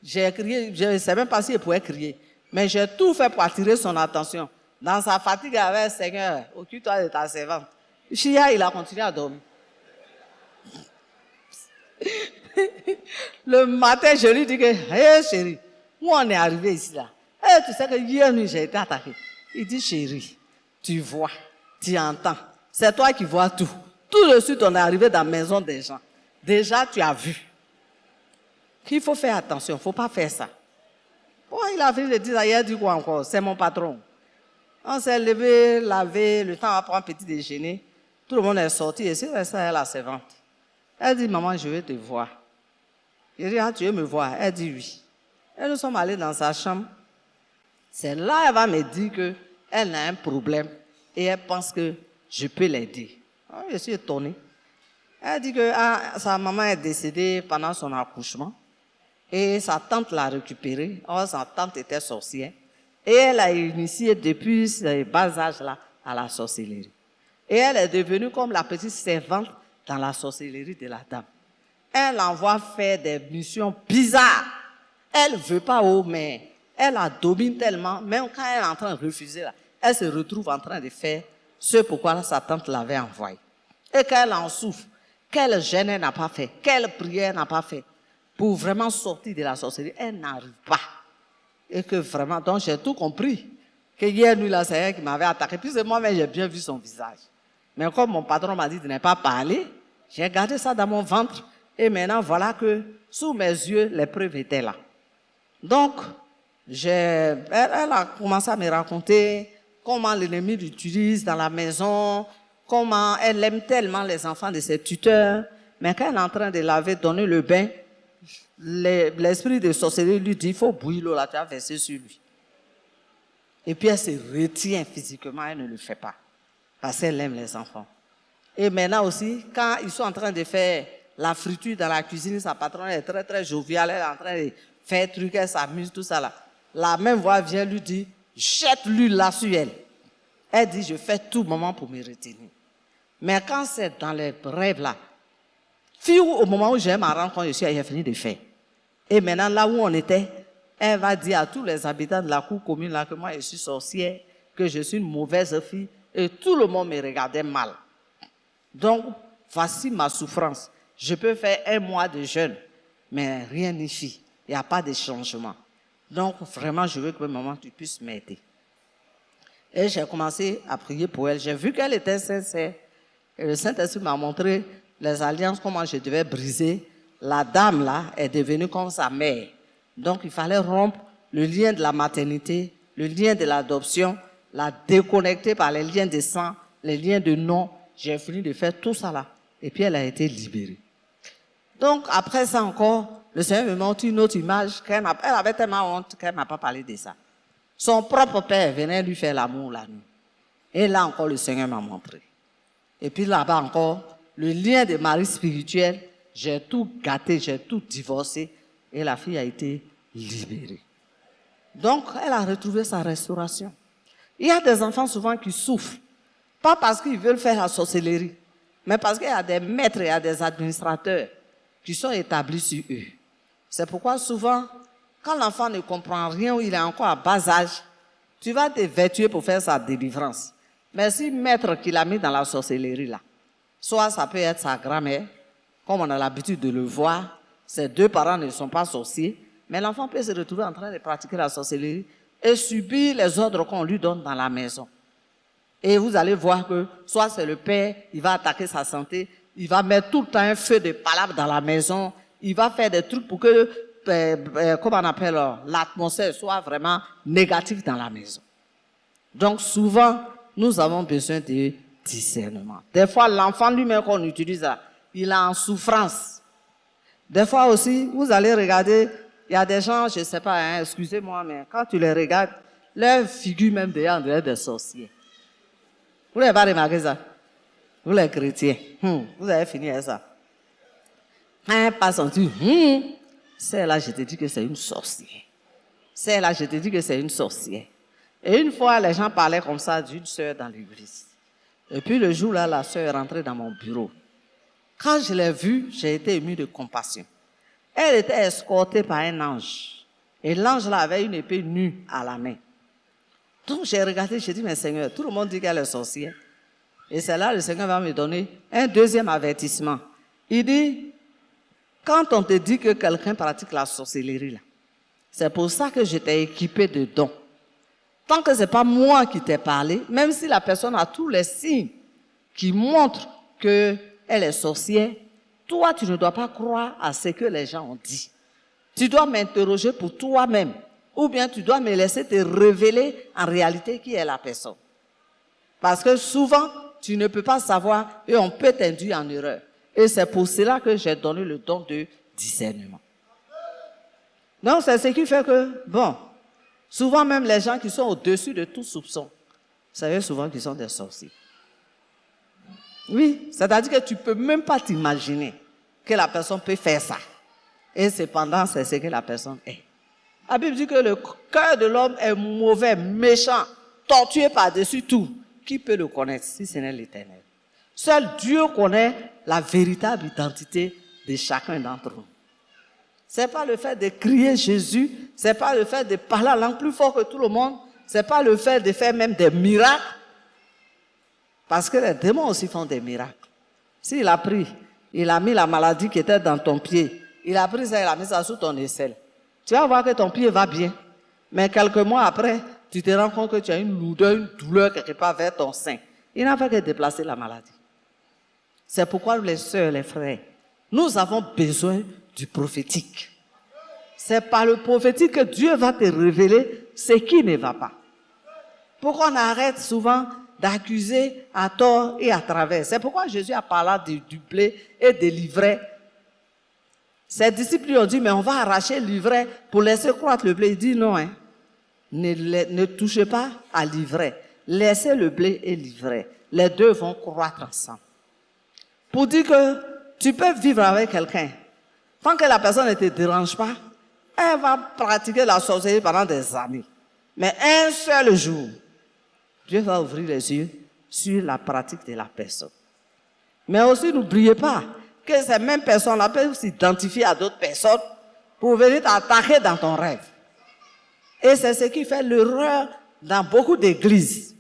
J'ai crié, je ne sais même pas s'il pouvait crier. Mais j'ai tout fait pour attirer son attention. Dans sa fatigue avec Seigneur, occupe-toi de ta servante. Chia, il a continué à dormir. Le matin, je lui dis que, hé chérie, où on est arrivé ici là? Tu sais que hier nuit, j'ai été attaqué. Il dit, chérie, tu vois, tu entends. C'est toi qui vois tout. Tout de suite, on est arrivé dans la maison des gens. Déjà, tu as vu. Qu'il faut faire attention, il ne faut pas faire ça. Bon, il a fait le dire, il a dit quoi encore? C'est mon patron. On s'est levé, lavé, le temps à prendre un petit déjeuner. Tout le monde est sorti et c'est ça, la servante. Elle dit, maman, je vais te voir. Il dit, ah, tu veux me voir? Elle dit oui. Et nous sommes allés dans sa chambre. C'est là qu'elle va me dire qu'elle a un problème et elle pense que je peux l'aider. Oh, je suis étonné. Elle dit que sa maman est décédée pendant son accouchement et sa tante l'a récupérée. Or, sa tante était sorcière et elle a initié depuis ce bas âge là à la sorcellerie. Et elle est devenue comme la petite servante dans la sorcellerie de la dame. Elle envoie faire des missions bizarres. Elle ne veut pas mais elle la domine tellement, même quand elle est en train de refuser, là, elle se retrouve en train de faire ce pourquoi sa tante l'avait envoyée. Et quand elle en souffre, quel jeûne elle n'a pas fait, quelle prière elle n'a pas fait, pour vraiment sortir de la sorcellerie, elle n'arrive pas. Et que vraiment, donc j'ai tout compris, que hier nuit là, c'est elle qui m'avait attaqué, puis c'est moi-même j'ai bien vu son visage. Mais comme mon patron m'a dit de ne pas parler, j'ai gardé ça dans mon ventre, et maintenant voilà que sous mes yeux, les preuves étaient là. Donc, elle a commencé à me raconter comment l'ennemi l'utilise dans la maison, comment elle aime tellement les enfants de ses tuteurs, mais quand elle est en train de laver, donner le bain, l'esprit de sorcellerie lui dit, il faut bouillir l'eau là, tu as versé sur lui. Et puis elle se retient physiquement, elle ne le fait pas, parce qu'elle aime les enfants. Et maintenant aussi, quand ils sont en train de faire la friture dans la cuisine, sa patronne est très très joviale, elle est en train de faire truc, elle s'amuse, tout ça là. La même voix vient lui dire, jette l'huile là sur elle. Elle dit, je fais tout moment pour me retenir. Mais quand c'est dans les rêves là, au moment où j'ai ma rencontre, j'ai fini de faire. Et maintenant, là où on était, elle va dire à tous les habitants de la cour commune là que moi je suis sorcière, que je suis une mauvaise fille, et tout le monde me regardait mal. Donc, voici ma souffrance. Je peux faire 1 mois de jeûne, mais rien n'y fit. Il n'y a pas de changement. Donc, vraiment, je veux que maman, tu puisses m'aider. Et j'ai commencé à prier pour elle. J'ai vu qu'elle était sincère. Et le Saint-Esprit m'a montré les alliances, comment je devais briser. La dame là est devenue comme sa mère. Donc il fallait rompre le lien de la maternité, le lien de l'adoption, la déconnecter par les liens de sang, les liens de nom. J'ai fini de faire tout ça là. Et puis elle a été libérée. Donc après ça encore, le Seigneur me montre une autre image. Elle avait tellement honte qu'elle n'a pas parlé de ça. Son propre père venait lui faire l'amour la nuit. Et là encore, le Seigneur m'a montré. Et puis là-bas encore, le lien de mari spirituel, j'ai tout gâté, j'ai tout divorcé. Et la fille a été libérée. Donc, elle a retrouvé sa restauration. Il y a des enfants souvent qui souffrent. Pas parce qu'ils veulent faire la sorcellerie, mais parce qu'il y a des maîtres, il y a des administrateurs qui sont établis sur eux. C'est pourquoi souvent, quand l'enfant ne comprend rien ou il est encore à bas âge, tu vas te vertuer pour faire sa délivrance. Mais si maître qui l'a mis dans la sorcellerie là, soit ça peut être sa grand-mère, comme on a l'habitude de le voir, ses deux parents ne sont pas sorciers, mais l'enfant peut se retrouver en train de pratiquer la sorcellerie et subir les ordres qu'on lui donne dans la maison. Et vous allez voir que soit c'est le père, il va attaquer sa santé, il va mettre tout le temps un feu de palabres dans la maison, il va faire des trucs pour que, comment on appelle, l'atmosphère soit vraiment négative dans la maison. Donc souvent, nous avons besoin de discernement. Des fois, l'enfant lui-même qu'on utilise, il est en souffrance. Des fois aussi, vous allez regarder, il y a des gens, je ne sais pas, hein, excusez-moi, mais quand tu les regardes, leur figure même déjà on dirait des sorciers. Vous n'avez pas remarqué ça? Vous les chrétiens, vous avez fini avec ça. Hein, pas senti, celle-là, je te dis que c'est une sorcière. Celle-là, je te dis que c'est une sorcière. Et une fois, les gens parlaient comme ça d'une sœur dans l'église. Et puis le jour-là, la sœur est rentrée dans mon bureau. Quand je l'ai vue, j'ai été ému de compassion. Elle était escortée par un ange. Et l'ange là avait une épée nue à la main. Donc j'ai regardé, j'ai dit, mais Seigneur, tout le monde dit qu'elle est sorcière. Et c'est là le Seigneur va me donner un deuxième avertissement. Il dit, quand on te dit que quelqu'un pratique la sorcellerie, là, c'est pour ça que je t'ai équipé de dons. Tant que ce n'est pas moi qui t'ai parlé, même si la personne a tous les signes qui montrent qu'elle est sorcière, toi, tu ne dois pas croire à ce que les gens ont dit. Tu dois m'interroger pour toi-même. Ou bien tu dois me laisser te révéler en réalité qui est la personne. Parce que souvent, tu ne peux pas savoir et on peut t'induire en erreur. Et c'est pour cela que j'ai donné le don de discernement. Donc, c'est ce qui fait que, bon, souvent même les gens qui sont au-dessus de tout soupçon, vous savez souvent qu'ils sont des sorciers. Oui, c'est-à-dire que tu ne peux même pas t'imaginer que la personne peut faire ça. Et cependant, c'est ce que la personne est. La Bible dit que le cœur de l'homme est mauvais, méchant, tortué par-dessus tout. Qui peut le connaître si ce n'est l'Éternel? Seul Dieu connaît la véritable identité de chacun d'entre nous. Ce n'est pas le fait de crier Jésus, ce n'est pas le fait de parler la langue plus fort que tout le monde, ce n'est pas le fait de faire même des miracles. Parce que les démons aussi font des miracles. S'il a pris, il a mis la maladie qui était dans ton pied, il a pris ça, il a mis ça sous ton aisselle. Tu vas voir que ton pied va bien. Mais quelques mois après, tu te rends compte que tu as une lourdeur, une douleur quelque part vers ton sein. Il n'a fait que déplacer la maladie. C'est pourquoi les sœurs, les frères, nous avons besoin du prophétique. C'est par le prophétique que Dieu va te révéler ce qui ne va pas. Pourquoi on arrête souvent d'accuser à tort et à travers? C'est pourquoi Jésus a parlé du blé et des livrets. Ses disciples lui ont dit, mais on va arracher l'ivraie pour laisser croître le blé. Il dit non, hein. Ne touchez pas à l'ivraie. Laissez le blé et l'ivraie. Les deux vont croître ensemble. Pour dire que tu peux vivre avec quelqu'un. Tant que la personne ne te dérange pas, elle va pratiquer la sorcellerie pendant des années. Mais un seul jour, Dieu va ouvrir les yeux sur la pratique de la personne. Mais aussi, n'oubliez pas que ces mêmes personnes-là peuvent s'identifier à d'autres personnes pour venir t'attaquer dans ton rêve. Et c'est ce qui fait l'erreur dans beaucoup d'églises.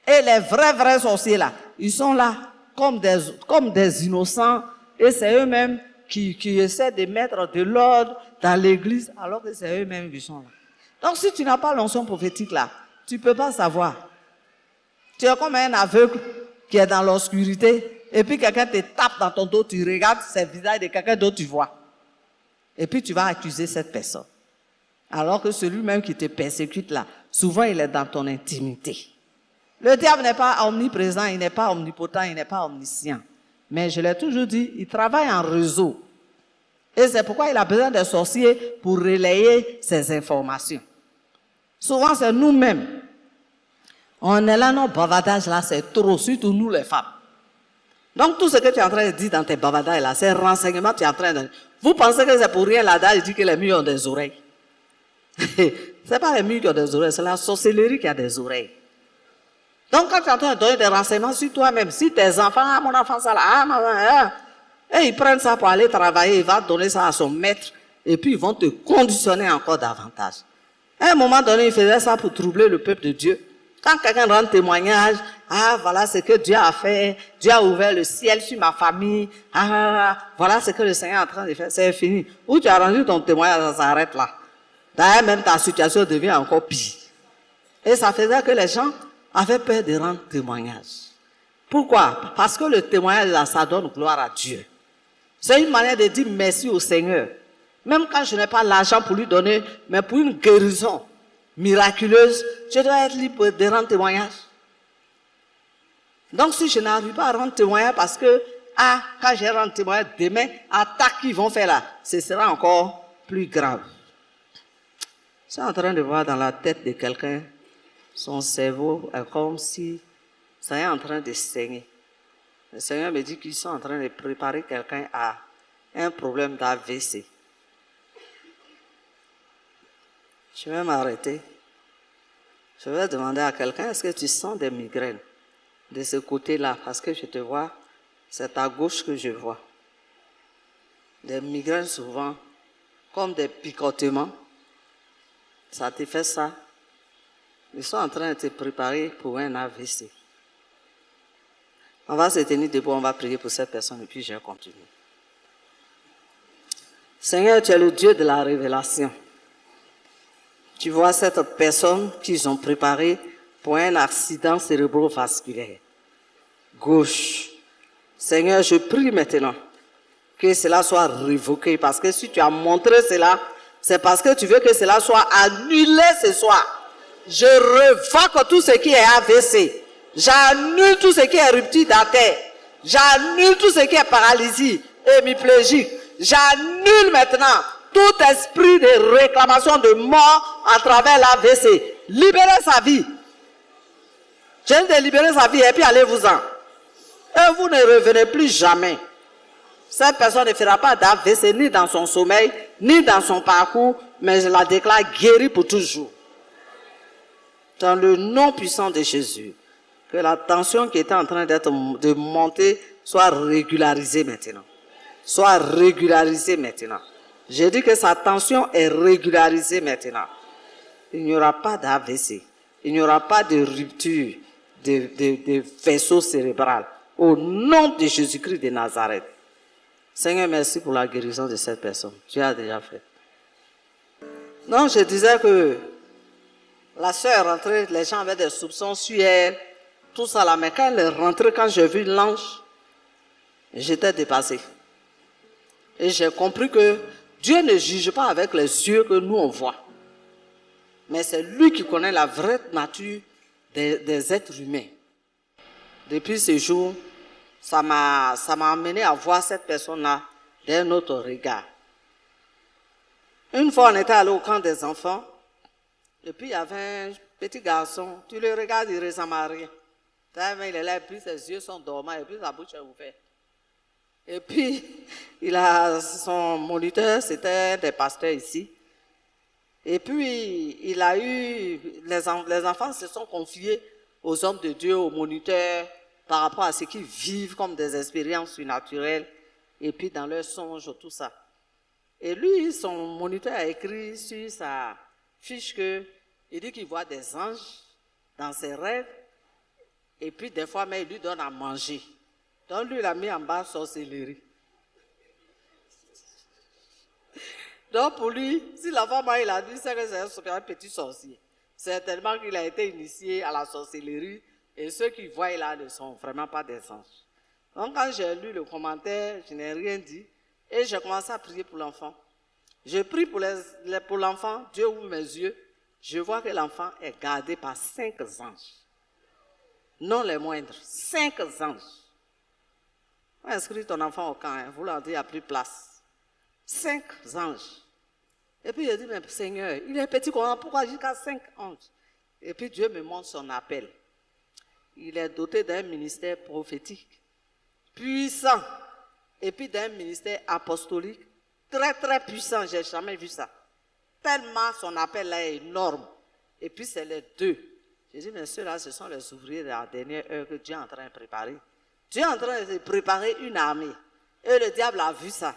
Et les vrais sorciers là, ils sont là comme des innocents et c'est eux-mêmes qui essaient de mettre de l'ordre dans l'église alors que c'est eux-mêmes qui sont là. Donc si tu n'as pas l'onction prophétique là, tu ne peux pas savoir. Tu es comme un aveugle qui est dans l'obscurité et puis quelqu'un te tape dans ton dos, tu regardes ce visage de quelqu'un d'autre, tu vois. Et puis tu vas accuser cette personne. Alors que celui-même qui te persécute là, souvent il est dans ton intimité. Le diable n'est pas omniprésent, il n'est pas omnipotent, il n'est pas omniscient. Mais je l'ai toujours dit, il travaille en réseau. Et c'est pourquoi il a besoin des sorciers pour relayer ces informations. Souvent, c'est nous-mêmes. On est là, nos bavardages là, c'est trop, surtout nous les femmes. Donc, tout ce que tu es en train de dire dans tes bavardages là, c'est renseignement que tu es en train de... Vous pensez que c'est pour rien là-dedans, il dit que les murs ont des oreilles. C'est pas les murs qui ont des oreilles, c'est la sorcellerie qui a des oreilles. Donc, quand tu es en train de donner des renseignements sur toi-même, si tes enfants, mon enfant, ça là, et ils prennent ça pour aller travailler, il va donner ça à son maître, et puis ils vont te conditionner encore davantage. À un moment donné, il faisait ça pour troubler le peuple de Dieu. Quand quelqu'un rend témoignage, voilà ce que Dieu a fait, Dieu a ouvert le ciel sur ma famille, voilà ce que le Seigneur est en train de faire, c'est fini. Où tu as rendu ton témoignage, ça s'arrête là. D'ailleurs, même ta situation devient encore pire. Et ça faisait que les gens avaient peur de rendre témoignage. Pourquoi? Parce que le témoignage, là, ça donne gloire à Dieu. C'est une manière de dire merci au Seigneur. Même quand je n'ai pas l'argent pour lui donner, mais pour une guérison miraculeuse, je dois être libre de rendre témoignage. Donc si je n'arrive pas à rendre témoignage parce que, quand je rends témoignage demain, attaque qu'ils vont faire là, ce sera encore plus grave. Je suis en train de voir dans la tête de quelqu'un, son cerveau est comme si ça est en train de saigner. Le Seigneur me dit qu'ils sont en train de préparer quelqu'un à un problème d'AVC. Je vais m'arrêter. Je vais demander à quelqu'un, est-ce que tu sens des migraines de ce côté-là? Parce que je te vois, c'est à gauche que je vois. Des migraines souvent, comme des picotements. Ça te fait ça. Ils sont en train de te préparer pour un AVC. On va se tenir debout, on va prier pour cette personne et puis je vais continuer. Seigneur, tu es le Dieu de la révélation. Tu vois cette personne qu'ils ont préparée pour un accident cérébrovasculaire. Gauche. Seigneur, je prie maintenant que cela soit révoqué parce que si tu as montré cela, c'est parce que tu veux que cela soit annulé ce soir. Je révoque tout ce qui est AVC. J'annule tout ce qui est rupture d'artère. J'annule tout ce qui est paralysie, hémiplégique. J'annule maintenant tout esprit de réclamation de mort à travers l'AVC. Libérez sa vie. Je viens de libérer sa vie et puis allez-vous-en. Et vous ne revenez plus jamais. Cette personne ne fera pas d'AVC ni dans son sommeil, ni dans son parcours, mais je la déclare guérie pour toujours. Dans le nom puissant de Jésus, que la tension qui était en train de monter soit régularisée maintenant. Soit régularisée maintenant. J'ai dit que sa tension est régularisée maintenant. Il n'y aura pas d'AVC. Il n'y aura pas de rupture de vaisseau cérébral. Au nom de Jésus-Christ de Nazareth. Seigneur, merci pour la guérison de cette personne. Tu as déjà fait. Non, je disais que la sœur est rentrée, les gens avaient des soupçons sur elle, tout ça là. Mais quand elle est rentrée, quand j'ai vu l'ange, j'étais dépassé. Et j'ai compris que Dieu ne juge pas avec les yeux que nous on voit. Mais c'est lui qui connaît la vraie nature des êtres humains. Depuis ce jour, ça m'a amené à voir cette personne-là d'un autre regard. Une fois, on était allé au camp des enfants, et puis il y avait un petit garçon, tu le regardes, il ressemble à rien. Il est là, et puis ses yeux sont dormants, et puis sa bouche est ouverte. Et puis, son moniteur, c'était un des pasteurs ici. Et puis, il a eu, les enfants se sont confiés aux hommes de Dieu, aux moniteurs, par rapport à ce qu'ils vivent comme des expériences surnaturelles, et puis dans leurs songes, tout ça. Et lui, son moniteur a écrit sur sa fiche il dit qu'il voit des anges dans ses rêves, et puis des fois, mais il lui donne à manger. Donc lui, il a mis en bas sorcellerie. Donc pour lui, si la femme il a dit c'est que c'est un petit sorcier, c'est tellement qu'il a été initié à la sorcellerie, et ceux qui voient là ne sont vraiment pas des anges. Donc quand j'ai lu le commentaire, je n'ai rien dit. Et j'ai commencé à prier pour l'enfant. Je prie pour l'enfant, Dieu ouvre mes yeux. Je vois que l'enfant est gardé par 5 anges. Non les moindres, 5 anges. On inscrit ton enfant au camp, hein. Vous leur dites, il n'y a plus de place. 5 anges. Et puis je dis, mais Seigneur, il est petit, pourquoi jusqu'à 5 anges? Et puis Dieu me montre son appel. Il est doté d'un ministère prophétique puissant. Et puis d'un ministère apostolique très très puissant. Je n'ai jamais vu ça. Tellement son appel là est énorme. Et puis c'est les deux. Je dis, mais ceux-là, ce sont les ouvriers de la dernière heure que Dieu est en train de préparer. Dieu est en train de préparer une armée. Et le diable a vu ça.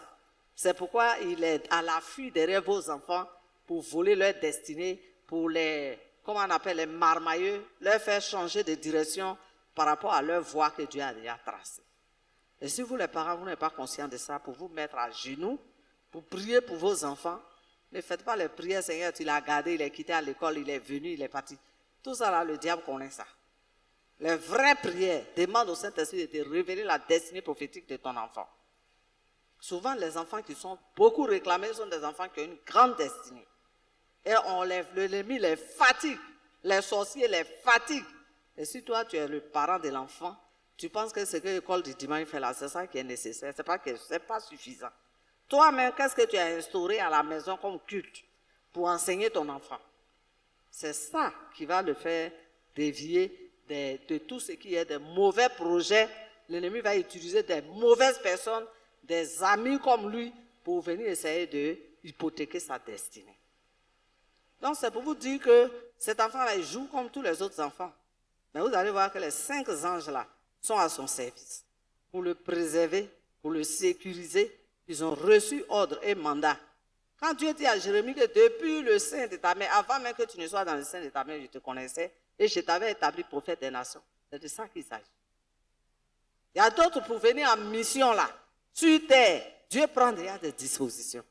C'est pourquoi il est à l'affût derrière vos enfants pour voler leur destinée, pour les, comment on appelle, les marmailleux, leur faire changer de direction par rapport à leur voie que Dieu a déjà tracée. Et si vous les parents, vous n'êtes pas conscients de ça, pour vous mettre à genoux, pour prier pour vos enfants, ne faites pas les prières, Seigneur, tu l'as gardé, il est quitté à l'école, il est venu, il est parti. Tout ça là, le diable connaît ça. Les vraies prières demandent au Saint-Esprit de te révéler la destinée prophétique de ton enfant. Souvent, les enfants qui sont beaucoup réclamés sont des enfants qui ont une grande destinée. Et l'ennemi les fatigue, les sorciers les fatiguent. Et si toi, tu es le parent de l'enfant, tu penses que ce que l'école du dimanche fait là, c'est ça qui est nécessaire, c'est pas suffisant. Toi-même, qu'est-ce que tu as instauré à la maison comme culte pour enseigner ton enfant? C'est ça qui va le faire dévier de tout ce qui est des mauvais projets. L'ennemi va utiliser des mauvaises personnes, des amis comme lui, pour venir essayer de hypothéquer sa destinée. Donc c'est pour vous dire que cet enfant-là, il joue comme tous les autres enfants. Mais vous allez voir que les 5 anges-là sont à son service pour le préserver, pour le sécuriser. Ils ont reçu ordre et mandat. Quand Dieu dit à Jérémie que depuis le sein de ta mère, avant même que tu ne sois dans le sein de ta mère, je te connaissais et je t'avais établi prophète des nations. C'est de ça qu'il s'agit. Il y a d'autres pour venir en mission là, sur terre. Dieu prend déjà des dispositions.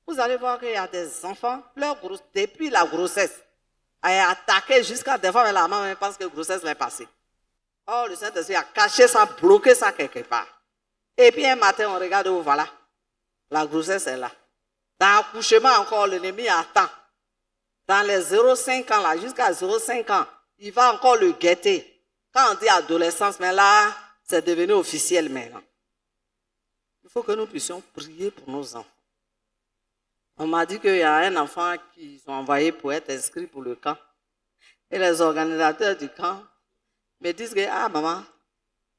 Vous allez voir qu'il y a des enfants, depuis la grossesse, à attaquer jusqu'à des fois, la maman pense que la grossesse l'est passée. Oh, le Saint-Esprit a caché ça, bloqué ça quelque part. Et puis un matin, on regarde où voilà. La grossesse est là. Dans l'accouchement encore, l'ennemi attend. Dans les 0,5 ans là, jusqu'à 0,5 ans, il va encore le guetter. Quand on dit adolescence, mais là, c'est devenu officiel maintenant. Il faut que nous puissions prier pour nos enfants. On m'a dit qu'il y a un enfant qu'ils ont envoyé pour être inscrit pour le camp. Et les organisateurs du camp me disent que, ah maman,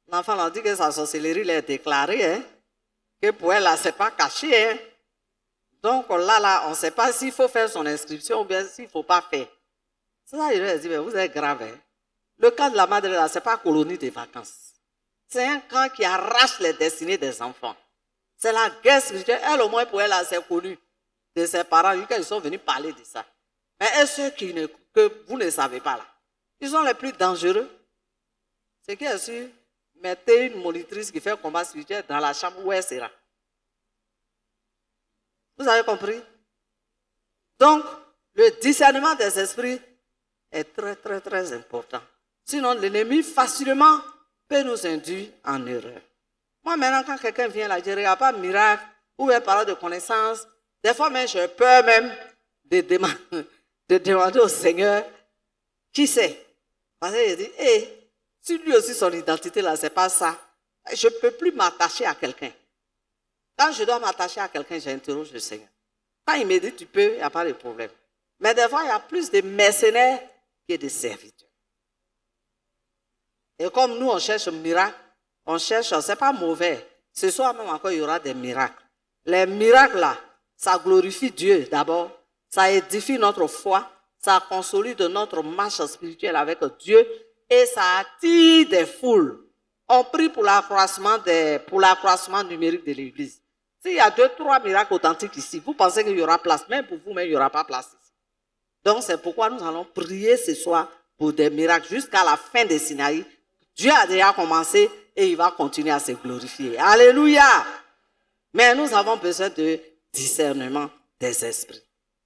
l'enfant leur dit que sa sorcellerie l'est déclarée, hein, que pour elle, là, c'est pas caché. Hein. Donc là, on ne sait pas s'il faut faire son inscription ou bien s'il ne faut pas faire. C'est ça, je leur ai dit, mais vous êtes grave. Hein. Le camp de la madre, là, ce n'est pas colonie de vacances. C'est un camp qui arrache les destinées des enfants. C'est la guerre spirituelle. Elle, au moins, pour elle, c'est connu de ses parents, ils sont venus parler de ça. Mais ceux que vous ne savez pas là, ils sont les plus dangereux. C'est qui est sûr, mettez une monitrice qui fait un combat spirituel dans la chambre où elle sera. Vous avez compris? Donc, le discernement des esprits est très, très, très important. Sinon, l'ennemi facilement peut nous induire en erreur. Moi, maintenant, quand quelqu'un vient là, je ne regarde pas miracle ou une parole de connaissance. Des fois, même, j'ai peur même de demander au Seigneur qui c'est. Parce que je dis, si lui aussi son identité là, c'est pas ça, je ne peux plus m'attacher à quelqu'un. Quand je dois m'attacher à quelqu'un, j'interroge le Seigneur. Quand il me dit tu peux, il n'y a pas de problème. Mais des fois, il y a plus de mercenaires que de serviteurs. Et comme nous, on cherche un miracle, on cherche, c'est pas mauvais. Ce soir même encore, il y aura des miracles. Les miracles là, ça glorifie Dieu d'abord, ça édifie notre foi, ça consolide notre marche spirituelle avec Dieu et ça attire des foules. On prie pour l'accroissement numérique de l'Église. S'il y a 2-3 miracles authentiques ici, vous pensez qu'il y aura place, même pour vous, mais il n'y aura pas place ici. Donc c'est pourquoi nous allons prier ce soir pour des miracles jusqu'à la fin des Sinaï. Dieu a déjà commencé et il va continuer à se glorifier. Alléluia! Mais nous avons besoin de discernement des esprits.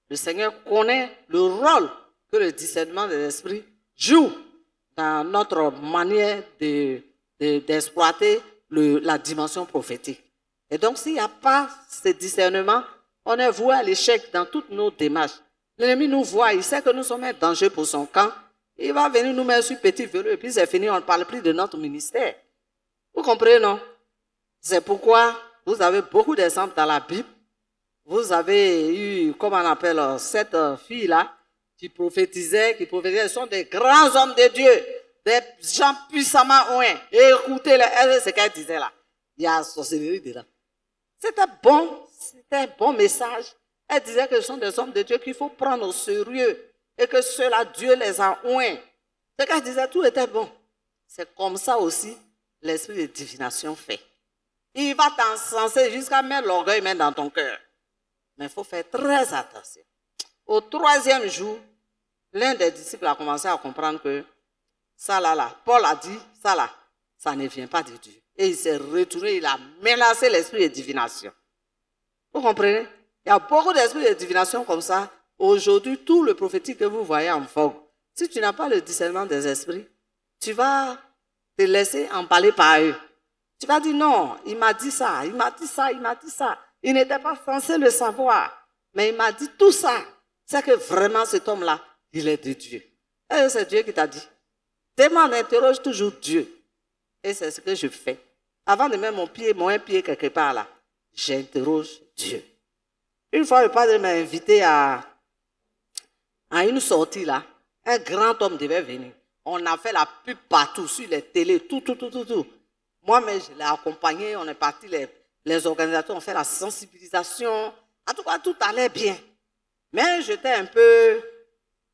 Le Seigneur connaît le rôle que le discernement des esprits joue dans notre manière d'exploiter la dimension prophétique. Et donc, s'il n'y a pas ce discernement, on est voué à l'échec dans toutes nos démarches. L'ennemi nous voit, il sait que nous sommes un danger pour son camp. Il va venir nous mettre sur petit vélo et puis c'est fini, on ne parle plus de notre ministère. Vous comprenez, non? C'est pourquoi vous avez beaucoup d'exemples dans la Bible. Vous avez eu, comment on appelle, cette fille-là qui prophétisait, ce sont des grands hommes de Dieu, des gens puissamment oints. Et écoutez-les, ce qu'elle disait là. Il y a la sorcellerie dedans. C'était un bon message. Elle disait que ce sont des hommes de Dieu qu'il faut prendre au sérieux et que ceux-là, Dieu les a oints. Ce qu'elle disait, tout était bon. C'est comme ça aussi l'esprit de divination fait. Il va t'encenser jusqu'à mettre l'orgueil même dans ton cœur. Mais il faut faire très attention. Au 3e jour, l'un des disciples a commencé à comprendre que ça là, Paul a dit, ça là, ça ne vient pas de Dieu. Et il s'est retourné, il a menacé l'esprit de divination. Vous comprenez? Il y a beaucoup d'esprits de divination comme ça. Aujourd'hui, tout le prophétique que vous voyez en vogue, si tu n'as pas le discernement des esprits, tu vas te laisser emballer par eux. Tu vas dire non, il m'a dit ça, il m'a dit ça, il m'a dit ça. Il n'était pas censé le savoir, mais il m'a dit tout ça. C'est que vraiment cet homme-là, il est de Dieu. Et c'est Dieu qui t'a dit. Demande, interroge toujours Dieu. Et c'est ce que je fais. Avant de mettre mon pied quelque part là, j'interroge Dieu. Une fois, le padre m'a invité à une sortie là. Un grand homme devait venir. On a fait la pub partout, sur les télés, tout. Moi-même, je l'ai accompagné, on est parti, les organisateurs ont fait la sensibilisation. En tout cas, tout allait bien. Mais j'étais un peu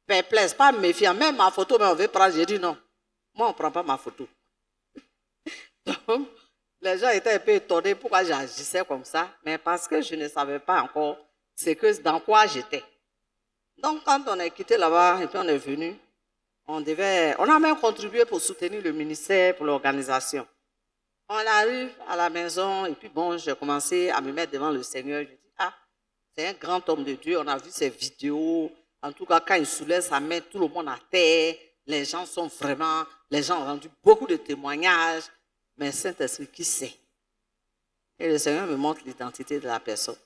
perplexe, pas méfiant. Même ma photo, mais on veut prendre. J'ai dit non, moi, on ne prend pas ma photo. Donc, les gens étaient un peu étonnés pourquoi j'agissais comme ça, mais parce que je ne savais pas encore dans quoi j'étais. Donc, quand on a quitté là-bas et puis on est venu, on a même contribué pour soutenir le ministère, pour l'organisation. On arrive à la maison et puis bon, j'ai commencé à me mettre devant le Seigneur. Je dis, c'est un grand homme de Dieu, on a vu ses vidéos. En tout cas, quand il soulève sa main, tout le monde à terre. Les gens ont rendu beaucoup de témoignages. Mais Saint-Esprit, qui sait? Et le Seigneur me montre l'identité de la personne.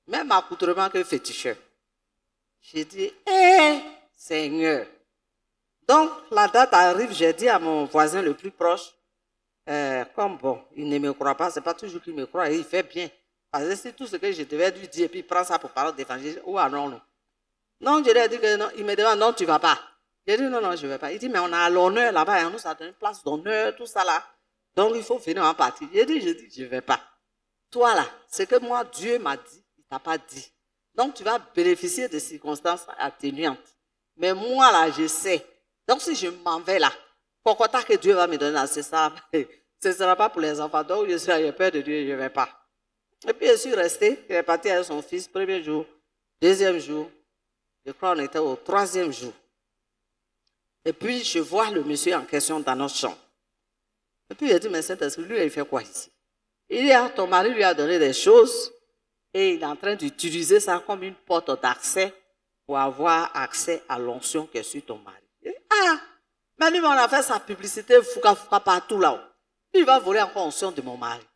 Même accoutrement que féticheur. J'ai dit, Seigneur. Donc, la date arrive, j'ai dit à mon voisin le plus proche, comme bon, il ne me croit pas, c'est pas toujours qu'il me croit, et il fait bien. Parce que c'est tout ce que je devais lui dire, et puis il prend ça pour parler d'évangile. Non. Donc, je lui ai dit que non, il me demande, non, tu ne vas pas. J'ai dit, non, je ne vais pas. Il dit, mais on a l'honneur là-bas, et on nous a donné une place d'honneur, tout ça là. Donc, il faut venir en partie. J'ai dit, je ne vais pas. Toi là, c'est que moi, Dieu m'a dit, il ne t'a pas dit. Donc, tu vas bénéficier de circonstances atténuantes. Mais moi là, je sais. Donc, si je m'en vais là, pourquoi que Dieu va me donner là, ce ne sera pas pour les enfants. Donc, j'ai peur de Dieu, je ne vais pas. Et puis, je suis resté. Il est parti avec son fils, premier jour, deuxième jour. Je crois qu'on était au 3e jour. Et puis, je vois le monsieur en question dans notre chambre. Et puis, il a dit, mais Saint-Esprit, lui, il fait quoi ici? Il dit, ton mari lui a donné des choses et il est en train d'utiliser ça comme une porte d'accès pour avoir accès à l'onction qui est sur ton mari. Il dit, mais lui, on a fait sa publicité fouca partout là-haut. Il va voler encore l'onction de mon mari.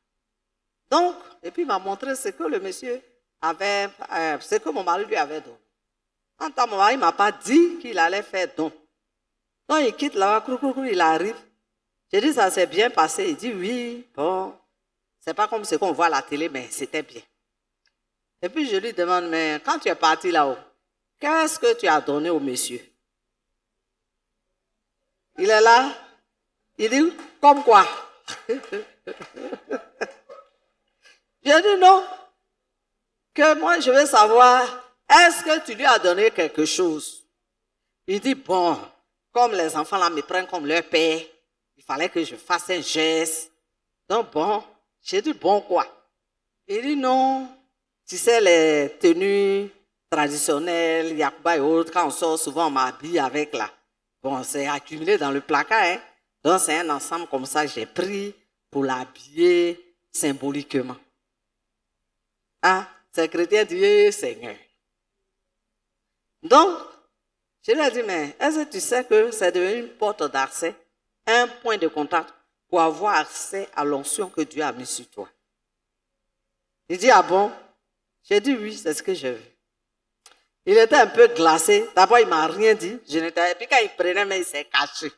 Donc, et puis il m'a montré ce que le monsieur avait, ce que mon mari lui avait donné. En tant que mon mari ne m'a pas dit qu'il allait faire don. Donc, il quitte là-bas, il arrive. J'ai dit, ça s'est bien passé. Il dit, oui, bon. C'est pas comme ce qu'on voit à la télé, mais c'était bien. Et puis, je lui demande, mais quand tu es parti là-haut, qu'est-ce que tu as donné au monsieur? Il est là. Il dit, comme quoi? J'ai dit, non. Que moi, je veux savoir, est-ce que tu lui as donné quelque chose? Il dit, bon, comme les enfants là me prennent comme leur père, il fallait que je fasse un geste. Donc bon, j'ai dit, bon quoi? Il dit, non, tu sais, les tenues traditionnelles, Yakuba et autres, quand on sort, souvent on m'habille avec là. Bon, c'est accumulé dans le placard, hein. Donc c'est un ensemble comme ça que j'ai pris pour l'habiller symboliquement. C'est chrétien, Dieu, Seigneur. Donc, je lui ai dit, mais est-ce que tu sais que c'est devenu une porte d'accès, un point de contact pour avoir accès à l'onction que Dieu a mise sur toi. Il dit, ah bon? J'ai dit oui, c'est ce que j'ai vu. Il était un peu glacé. D'abord, il ne m'a rien dit. Et puis quand il prenait, mais il s'est caché.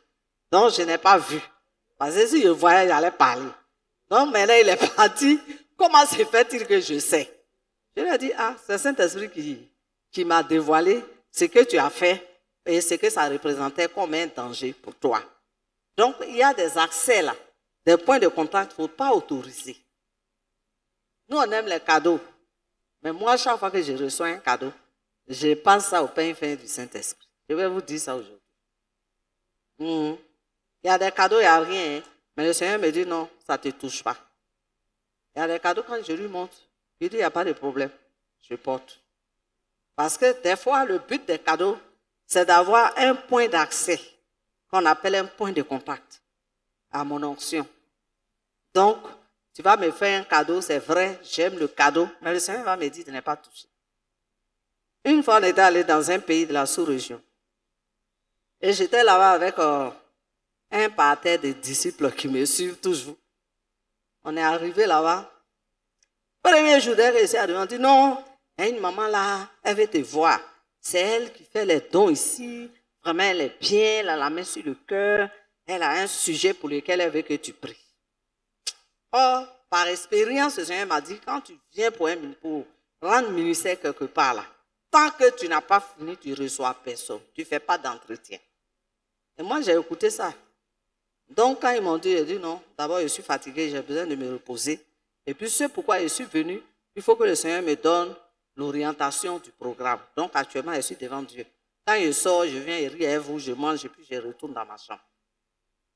Donc, je n'ai pas vu. Parce que si je voyais, j'allais parler. Donc, maintenant, il est parti. Comment se fait-il que je sais? Je lui ai dit, ah, c'est Saint-Esprit qui m'a dévoilé ce que tu as fait et ce que ça représentait comme un danger pour toi. Donc, il y a des accès là, des points de contact qu'il ne faut pas autoriser. Nous, on aime les cadeaux. Mais moi, chaque fois que je reçois un cadeau, je passe ça au pain fin du Saint-Esprit. Je vais vous dire ça aujourd'hui. Il y a des cadeaux, il n'y a rien. Mais le Seigneur me dit non, ça ne te touche pas. Il y a des cadeaux, quand je lui montre, il dit il n'y a pas de problème. Je porte. Parce que des fois, le but des cadeaux, c'est d'avoir un point d'accès qu'on appelle un point de contact à mon onction. Donc, tu vas me faire un cadeau, c'est vrai, j'aime le cadeau, mais le Seigneur va me dire de ne pas toucher. Une fois, on était allé dans un pays de la sous-région. Et j'étais là-bas avec un parterre de disciples qui me suivent toujours. On est arrivé là-bas. Premier jour, dès que je suis arrivé, on dit non, il y a une maman là, elle veut te voir. C'est elle qui fait les dons ici. Vraiment, elle est bien, elle a la main sur le cœur. Elle a un sujet pour lequel elle veut que tu pries. Or, par expérience, le Seigneur m'a dit, quand tu viens pour rendre ministère quelque part là, tant que tu n'as pas fini, tu ne reçois personne. Tu ne fais pas d'entretien. Et moi, j'ai écouté ça. Donc, quand ils m'ont dit, j'ai dit non, d'abord, je suis fatigué, j'ai besoin de me reposer. Et puis, c'est pourquoi je suis venu. Il faut que le Seigneur me donne l'orientation du programme. Donc, actuellement, je suis devant Dieu. Quand je sors, je viens, je ris à vous, je mange, et puis je retourne dans ma chambre.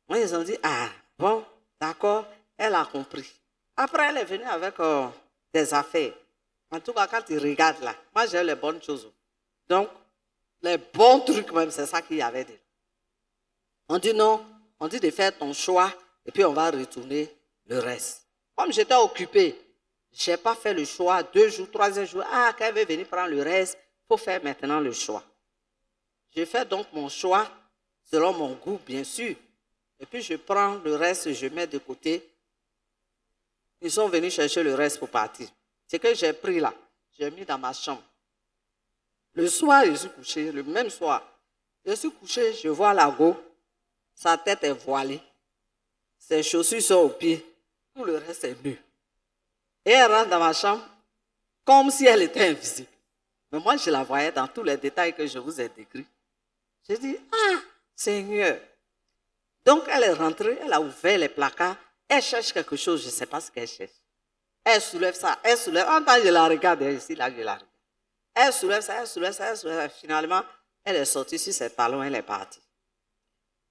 Moi, ils ont dit, ah, bon, d'accord, elle a compris. Après, elle est venue avec des affaires. En tout cas, quand ils regardent là, moi, j'ai les bonnes choses. Donc, les bons trucs même, c'est ça qu'il y avait dedans. On dit non, on dit de faire ton choix, et puis on va retourner le reste. Comme j'étais occupée, je n'ai pas fait le choix, 2 jours, 3 jours. Ah, quand elle veut venir prendre le reste, il faut faire maintenant le choix. Je fais donc mon choix, selon mon goût, bien sûr. Et puis je prends le reste, je mets de côté. Ils sont venus chercher le reste pour partir. Ce que j'ai pris là, j'ai mis dans ma chambre. Le soir, je suis couché, le même soir. Je suis couché, je vois Lago, sa tête est voilée. Ses chaussures sont aux pieds. Tout le reste est nu. Et elle rentre dans ma chambre comme si elle était invisible. Mais moi, je la voyais dans tous les détails que je vous ai décrits. J'ai dit, ah, Seigneur. Donc, elle est rentrée, elle a ouvert les placards. Elle cherche quelque chose, je ne sais pas ce qu'elle cherche. Elle soulève ça, elle soulève. En tant que je la regarde ici, là, je la regarde. Elle soulève ça, elle soulève ça, elle soulève ça. Finalement, elle est sortie sur ses talons, elle est partie.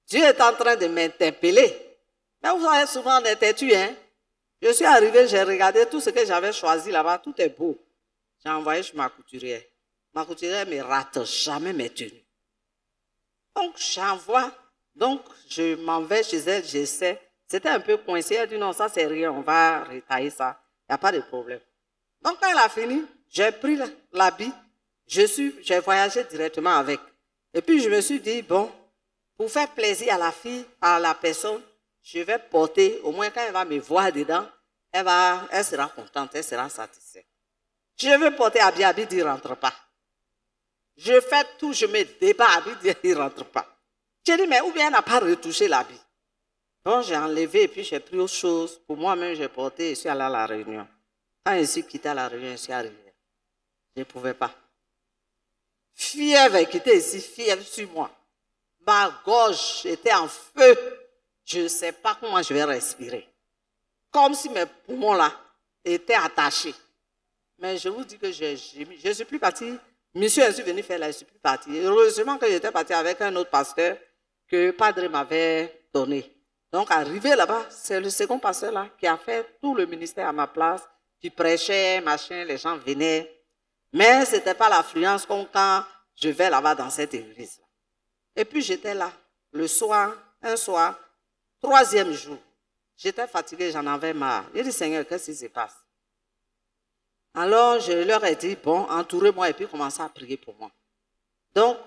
Dieu est en train de m'interpeller. Mais vous savez, souvent, on est têtu, hein. Je suis arrivé, j'ai regardé tout ce que j'avais choisi là-bas, tout est beau. J'ai envoyé chez ma couturière. Ma couturière ne rate jamais mes tenues. Donc, j'envoie. Donc, je m'en vais chez elle, j'essaie. C'était un peu coincé. Elle dit non, ça c'est rien, on va retailler ça. Il n'y a pas de problème. Donc, quand elle a fini, j'ai pris l'habit. J'ai voyagé directement avec. Et puis, je me suis dit, bon, pour faire plaisir à la fille, à la personne, je vais porter, au moins quand elle va me voir dedans, elle sera contente, elle sera satisfaite. Je veux porter habit dit, il ne rentre pas. Je fais tout, je me débat, habit dit, il ne rentre pas. J'ai dit, mais ou bien elle n'a pas retouché l'habit. Donc j'ai enlevé et puis j'ai pris autre chose. Pour moi-même, j'ai porté et je suis allé à la réunion. Quand je suis quitté à la réunion, je suis arrivé. Je ne pouvais pas. Fièvre qui était ici, fièvre sur moi. Ma gorge était en feu. Je ne sais pas comment je vais respirer. Comme si mes poumons là étaient attachés. Mais je vous dis que je ne suis plus partie. Monsieur, je suis venu faire là, je ne suis plus partie. Heureusement que j'étais partie avec un autre pasteur que le padre m'avait donné. Donc, arrivé là-bas, c'est le second pasteur là qui a fait tout le ministère à ma place, qui prêchait, machin, les gens venaient. Mais ce n'était pas l'affluence comme quand je vais là-bas dans cette église. Et puis, j'étais là, le soir, un soir, 3e jour. J'étais fatiguée, j'en avais marre. J'ai dit, Seigneur, qu'est-ce qui se passe? Alors, je leur ai dit, bon, entourez-moi et puis commencez à prier pour moi. Donc,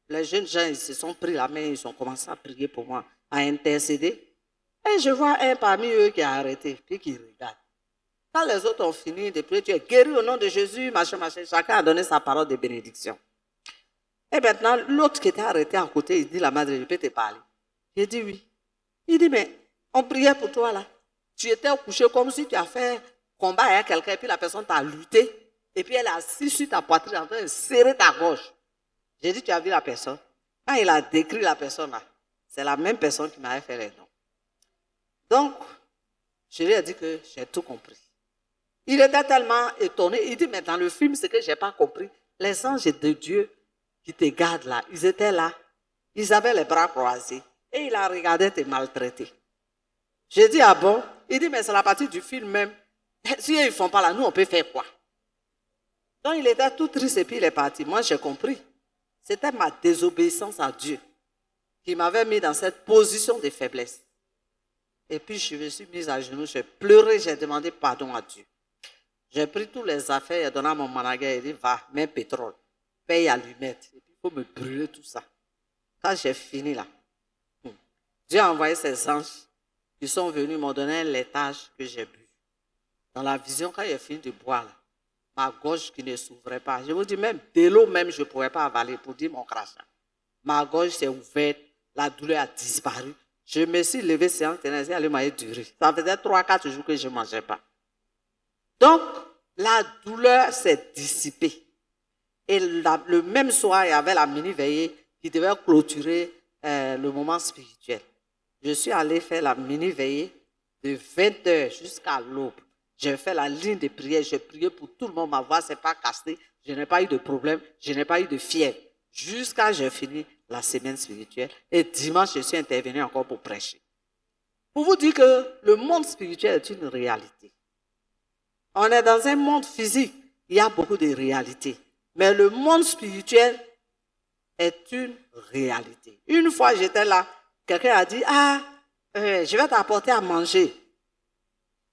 les jeunes gens, ils se sont pris la main, ils ont commencé à prier pour moi, à intercéder. Et je vois un parmi eux qui a arrêté, puis qui regarde. Quand les autres ont fini de prier, tu es guéri au nom de Jésus, machin, machin. Chacun a donné sa parole de bénédiction. Et maintenant, l'autre qui était arrêté à côté, il dit, la madre, je peux te parler. J'ai dit oui. Il dit, mais on priait pour toi là. Tu étais couché comme si tu as fait combat avec quelqu'un, et puis la personne t'a lutté, et puis elle est assise sur ta poitrine en train de serrer ta gorge. J'ai dit, tu as vu la personne? Quand il a décrit la personne là, c'est la même personne qui m'avait fait les noms. Donc, je lui ai dit que j'ai tout compris. Il était tellement étonné. Il dit, mais dans le film, ce que je n'ai pas compris, les anges de Dieu qui te gardent là, ils étaient là. Ils avaient les bras croisés. Et il a regardé te maltraiter. J'ai dit, ah bon? Il dit, mais c'est la partie du film même. Si ils ne font pas là, nous, on peut faire quoi? Donc, il était tout triste et puis il est parti. Moi, j'ai compris. C'était ma désobéissance à Dieu qui m'avait mis dans cette position de faiblesse. Et puis, je me suis mise à genoux, j'ai pleuré, j'ai demandé pardon à Dieu. J'ai pris toutes les affaires, j'ai donné à mon manager, il dit, va, mets pétrole, paye allumette. Et puis, il faut me brûler tout ça. Quand j'ai fini là, Dieu a envoyé ses anges qui sont venus m'ont donné un laitage que j'ai bu. Dans la vision, quand j'ai fini de boire là, ma gorge qui ne s'ouvrait pas. Je vous dis, même de l'eau même, je ne pouvais pas avaler pour dire mon crachat. Ma gorge s'est ouverte, la douleur a disparu. Je me suis levé, séance tennis, elle m'a duré. Ça faisait 3-4 jours que je ne mangeais pas. Donc, la douleur s'est dissipée. Et le même soir, il y avait la mini-veillée qui devait clôturer le moment spirituel. Je suis allé faire la mini-veillée de 20h jusqu'à l'aube. J'ai fait la ligne de prière, j'ai prié pour tout le monde, ma voix ne s'est pas cassée, je n'ai pas eu de problème, je n'ai pas eu de fièvre. Jusqu'à j'ai fini la semaine spirituelle. Et dimanche, je suis intervenu encore pour prêcher. Pour vous dire que le monde spirituel est une réalité. On est dans un monde physique, il y a beaucoup de réalités. Mais le monde spirituel est une réalité. Une fois, j'étais là, quelqu'un a dit, je vais t'apporter à manger.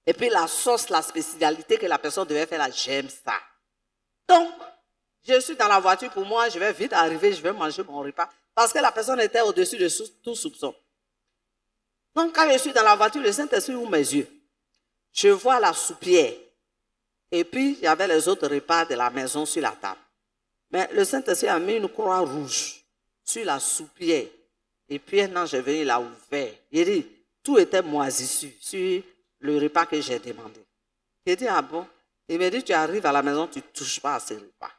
Et puis la sauce, la spécialité que la personne devait faire là, j'aime ça. Donc, je suis dans la voiture, pour moi, je vais vite arriver, je vais manger mon repas. Parce que la personne était au-dessus de tout soupçon. Donc, quand je suis dans la voiture, le Saint-Esprit ouvre mes yeux. Je vois la soupière. Et puis, il y avait les autres repas de la maison sur la table. Mais le Saint-Esprit a mis une croix rouge sur la soupière. Et puis, un ange est venu, il l'a ouvert. Il dit, tout était moisi sur le repas que j'ai demandé. J'ai dit, ah bon? Il m'a dit, tu arrives à la maison, tu ne touches pas à ce repas.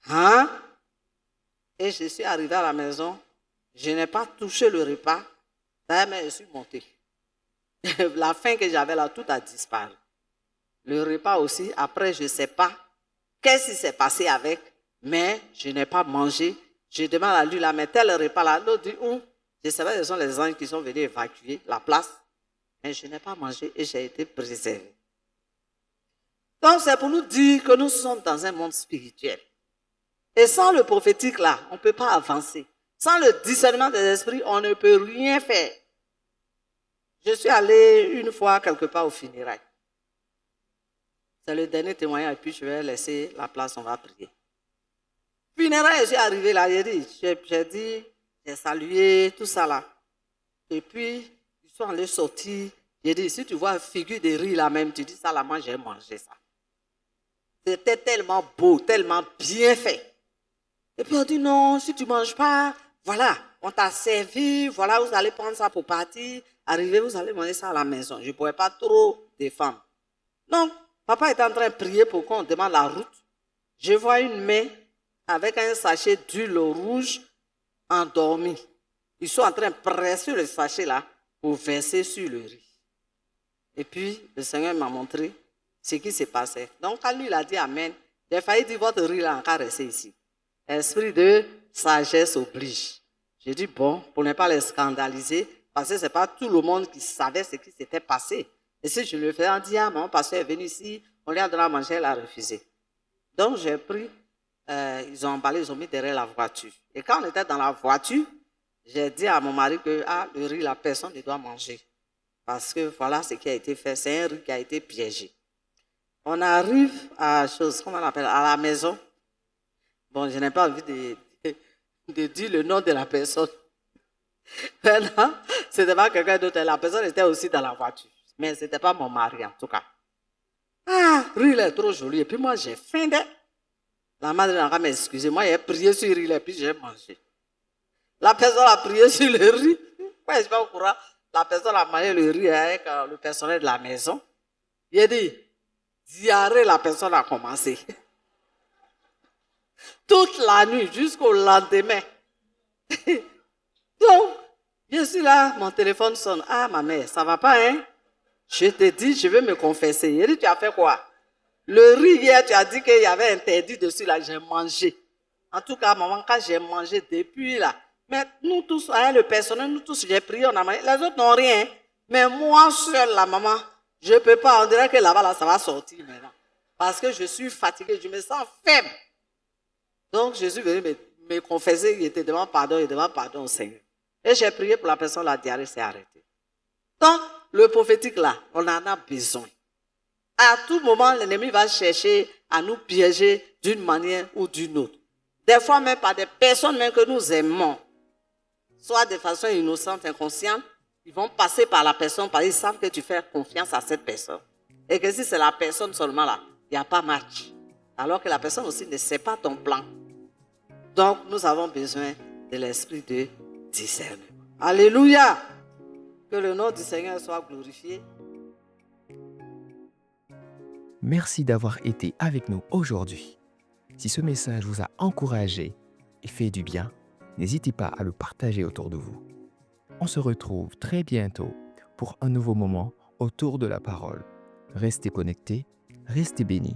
Hein? Et je suis arrivé à la maison, je n'ai pas touché le repas, mais je suis monté. La faim que j'avais là, tout a disparu. Le repas aussi, après, je ne sais pas qu'est-ce qui s'est passé avec, mais je n'ai pas mangé. Je demande à lui, là, mais tel repas là, l'autre dit où? Je savais que ce sont les anges qui sont venus évacuer la place, mais je n'ai pas mangé et j'ai été préservé. Donc, c'est pour nous dire que nous sommes dans un monde spirituel. Et sans le prophétique là, on ne peut pas avancer. Sans le discernement des esprits, on ne peut rien faire. Je suis allé une fois quelque part au funérailles. C'est le dernier témoignage et puis je vais laisser la place, on va prier. Funérailles, je suis arrivé là, j'ai salué, tout ça là. Et puis, ils sont allés sortir. J'ai dit, si tu vois une figure de riz là même, tu dis ça là, moi j'ai mangé ça. C'était tellement beau, tellement bien fait. Et puis on dit non, si tu ne manges pas, voilà, on t'a servi, voilà, vous allez prendre ça pour partir, arriver, vous allez manger ça à la maison. Je ne pouvais pas trop défendre. Donc, papa est en train de prier pour qu'on demande la route. Je vois une main avec un sachet d'huile rouge endormi. Ils sont en train de presser le sachet là pour verser sur le riz. Et puis, le Seigneur m'a montré ce qui s'est passé. Donc, quand lui il a dit Amen, j'ai failli dire votre riz là encore resté ici. Esprit de sagesse oblige. J'ai dit bon, pour ne pas les scandaliser, parce que ce n'est pas tout le monde qui savait ce qui s'était passé. Et si je le faisais, on dit, mon pasteur est venu ici, on lui a donné à manger, elle a refusé. Donc j'ai pris, ils ont emballé, ils ont mis derrière la voiture. Et quand on était dans la voiture, j'ai dit à mon mari que le riz, la personne ne doit manger. Parce que voilà ce qui a été fait, c'est un riz qui a été piégé. On arrive à comment on appelle, à la maison. Bon, je n'ai pas envie de dire le nom de la personne. Maintenant, ce n'était pas quelqu'un d'autre. La personne était aussi dans la voiture. Mais ce n'était pas mon mari, en tout cas. Ah, Ril est trop joli. Et puis moi, j'ai faim. La madre n'a m'excuser. Moi, j'ai prié sur Ril et puis j'ai mangé. La personne a prié sur le riz. Moi, je ne suis pas au courant. La personne a mangé le riz avec le personnel de la maison. Il a dit, diarrhée, la personne a commencé. Toute la nuit jusqu'au lendemain. Donc, je suis là, mon téléphone sonne. Ah, ma mère, ça va pas, hein? Je te dis, je vais me confesser. Il dit, tu as fait quoi? Le riz hier, tu as dit qu'il y avait interdit dessus, là, j'ai mangé. En tout cas, maman, quand j'ai mangé depuis là, mais nous tous, hein, le personnel, nous tous, j'ai prié, on a mangé. Les autres n'ont rien. Mais moi seule, la maman, je ne peux pas. On dirait que là-bas, là, ça va sortir maintenant. Parce que je suis fatiguée, je me sens faible. Donc, je suis venu me confesser, il te demande pardon au Seigneur. Et j'ai prié pour la personne, la diarrhée s'est arrêtée. Donc, le prophétique là, on en a besoin. À tout moment, l'ennemi va chercher à nous piéger d'une manière ou d'une autre. Des fois même par des personnes même que nous aimons. Soit de façon innocente, inconsciente, ils vont passer par la personne parce qu'ils savent que tu fais confiance à cette personne. Et que si c'est la personne seulement là, il n'y a pas match. Alors que la personne aussi ne sait pas ton plan. Donc, nous avons besoin de l'esprit de discernement. Alléluia! Que le nom du Seigneur soit glorifié. Merci d'avoir été avec nous aujourd'hui. Si ce message vous a encouragé et fait du bien, n'hésitez pas à le partager autour de vous. On se retrouve très bientôt pour un nouveau moment autour de la parole. Restez connectés, restez bénis.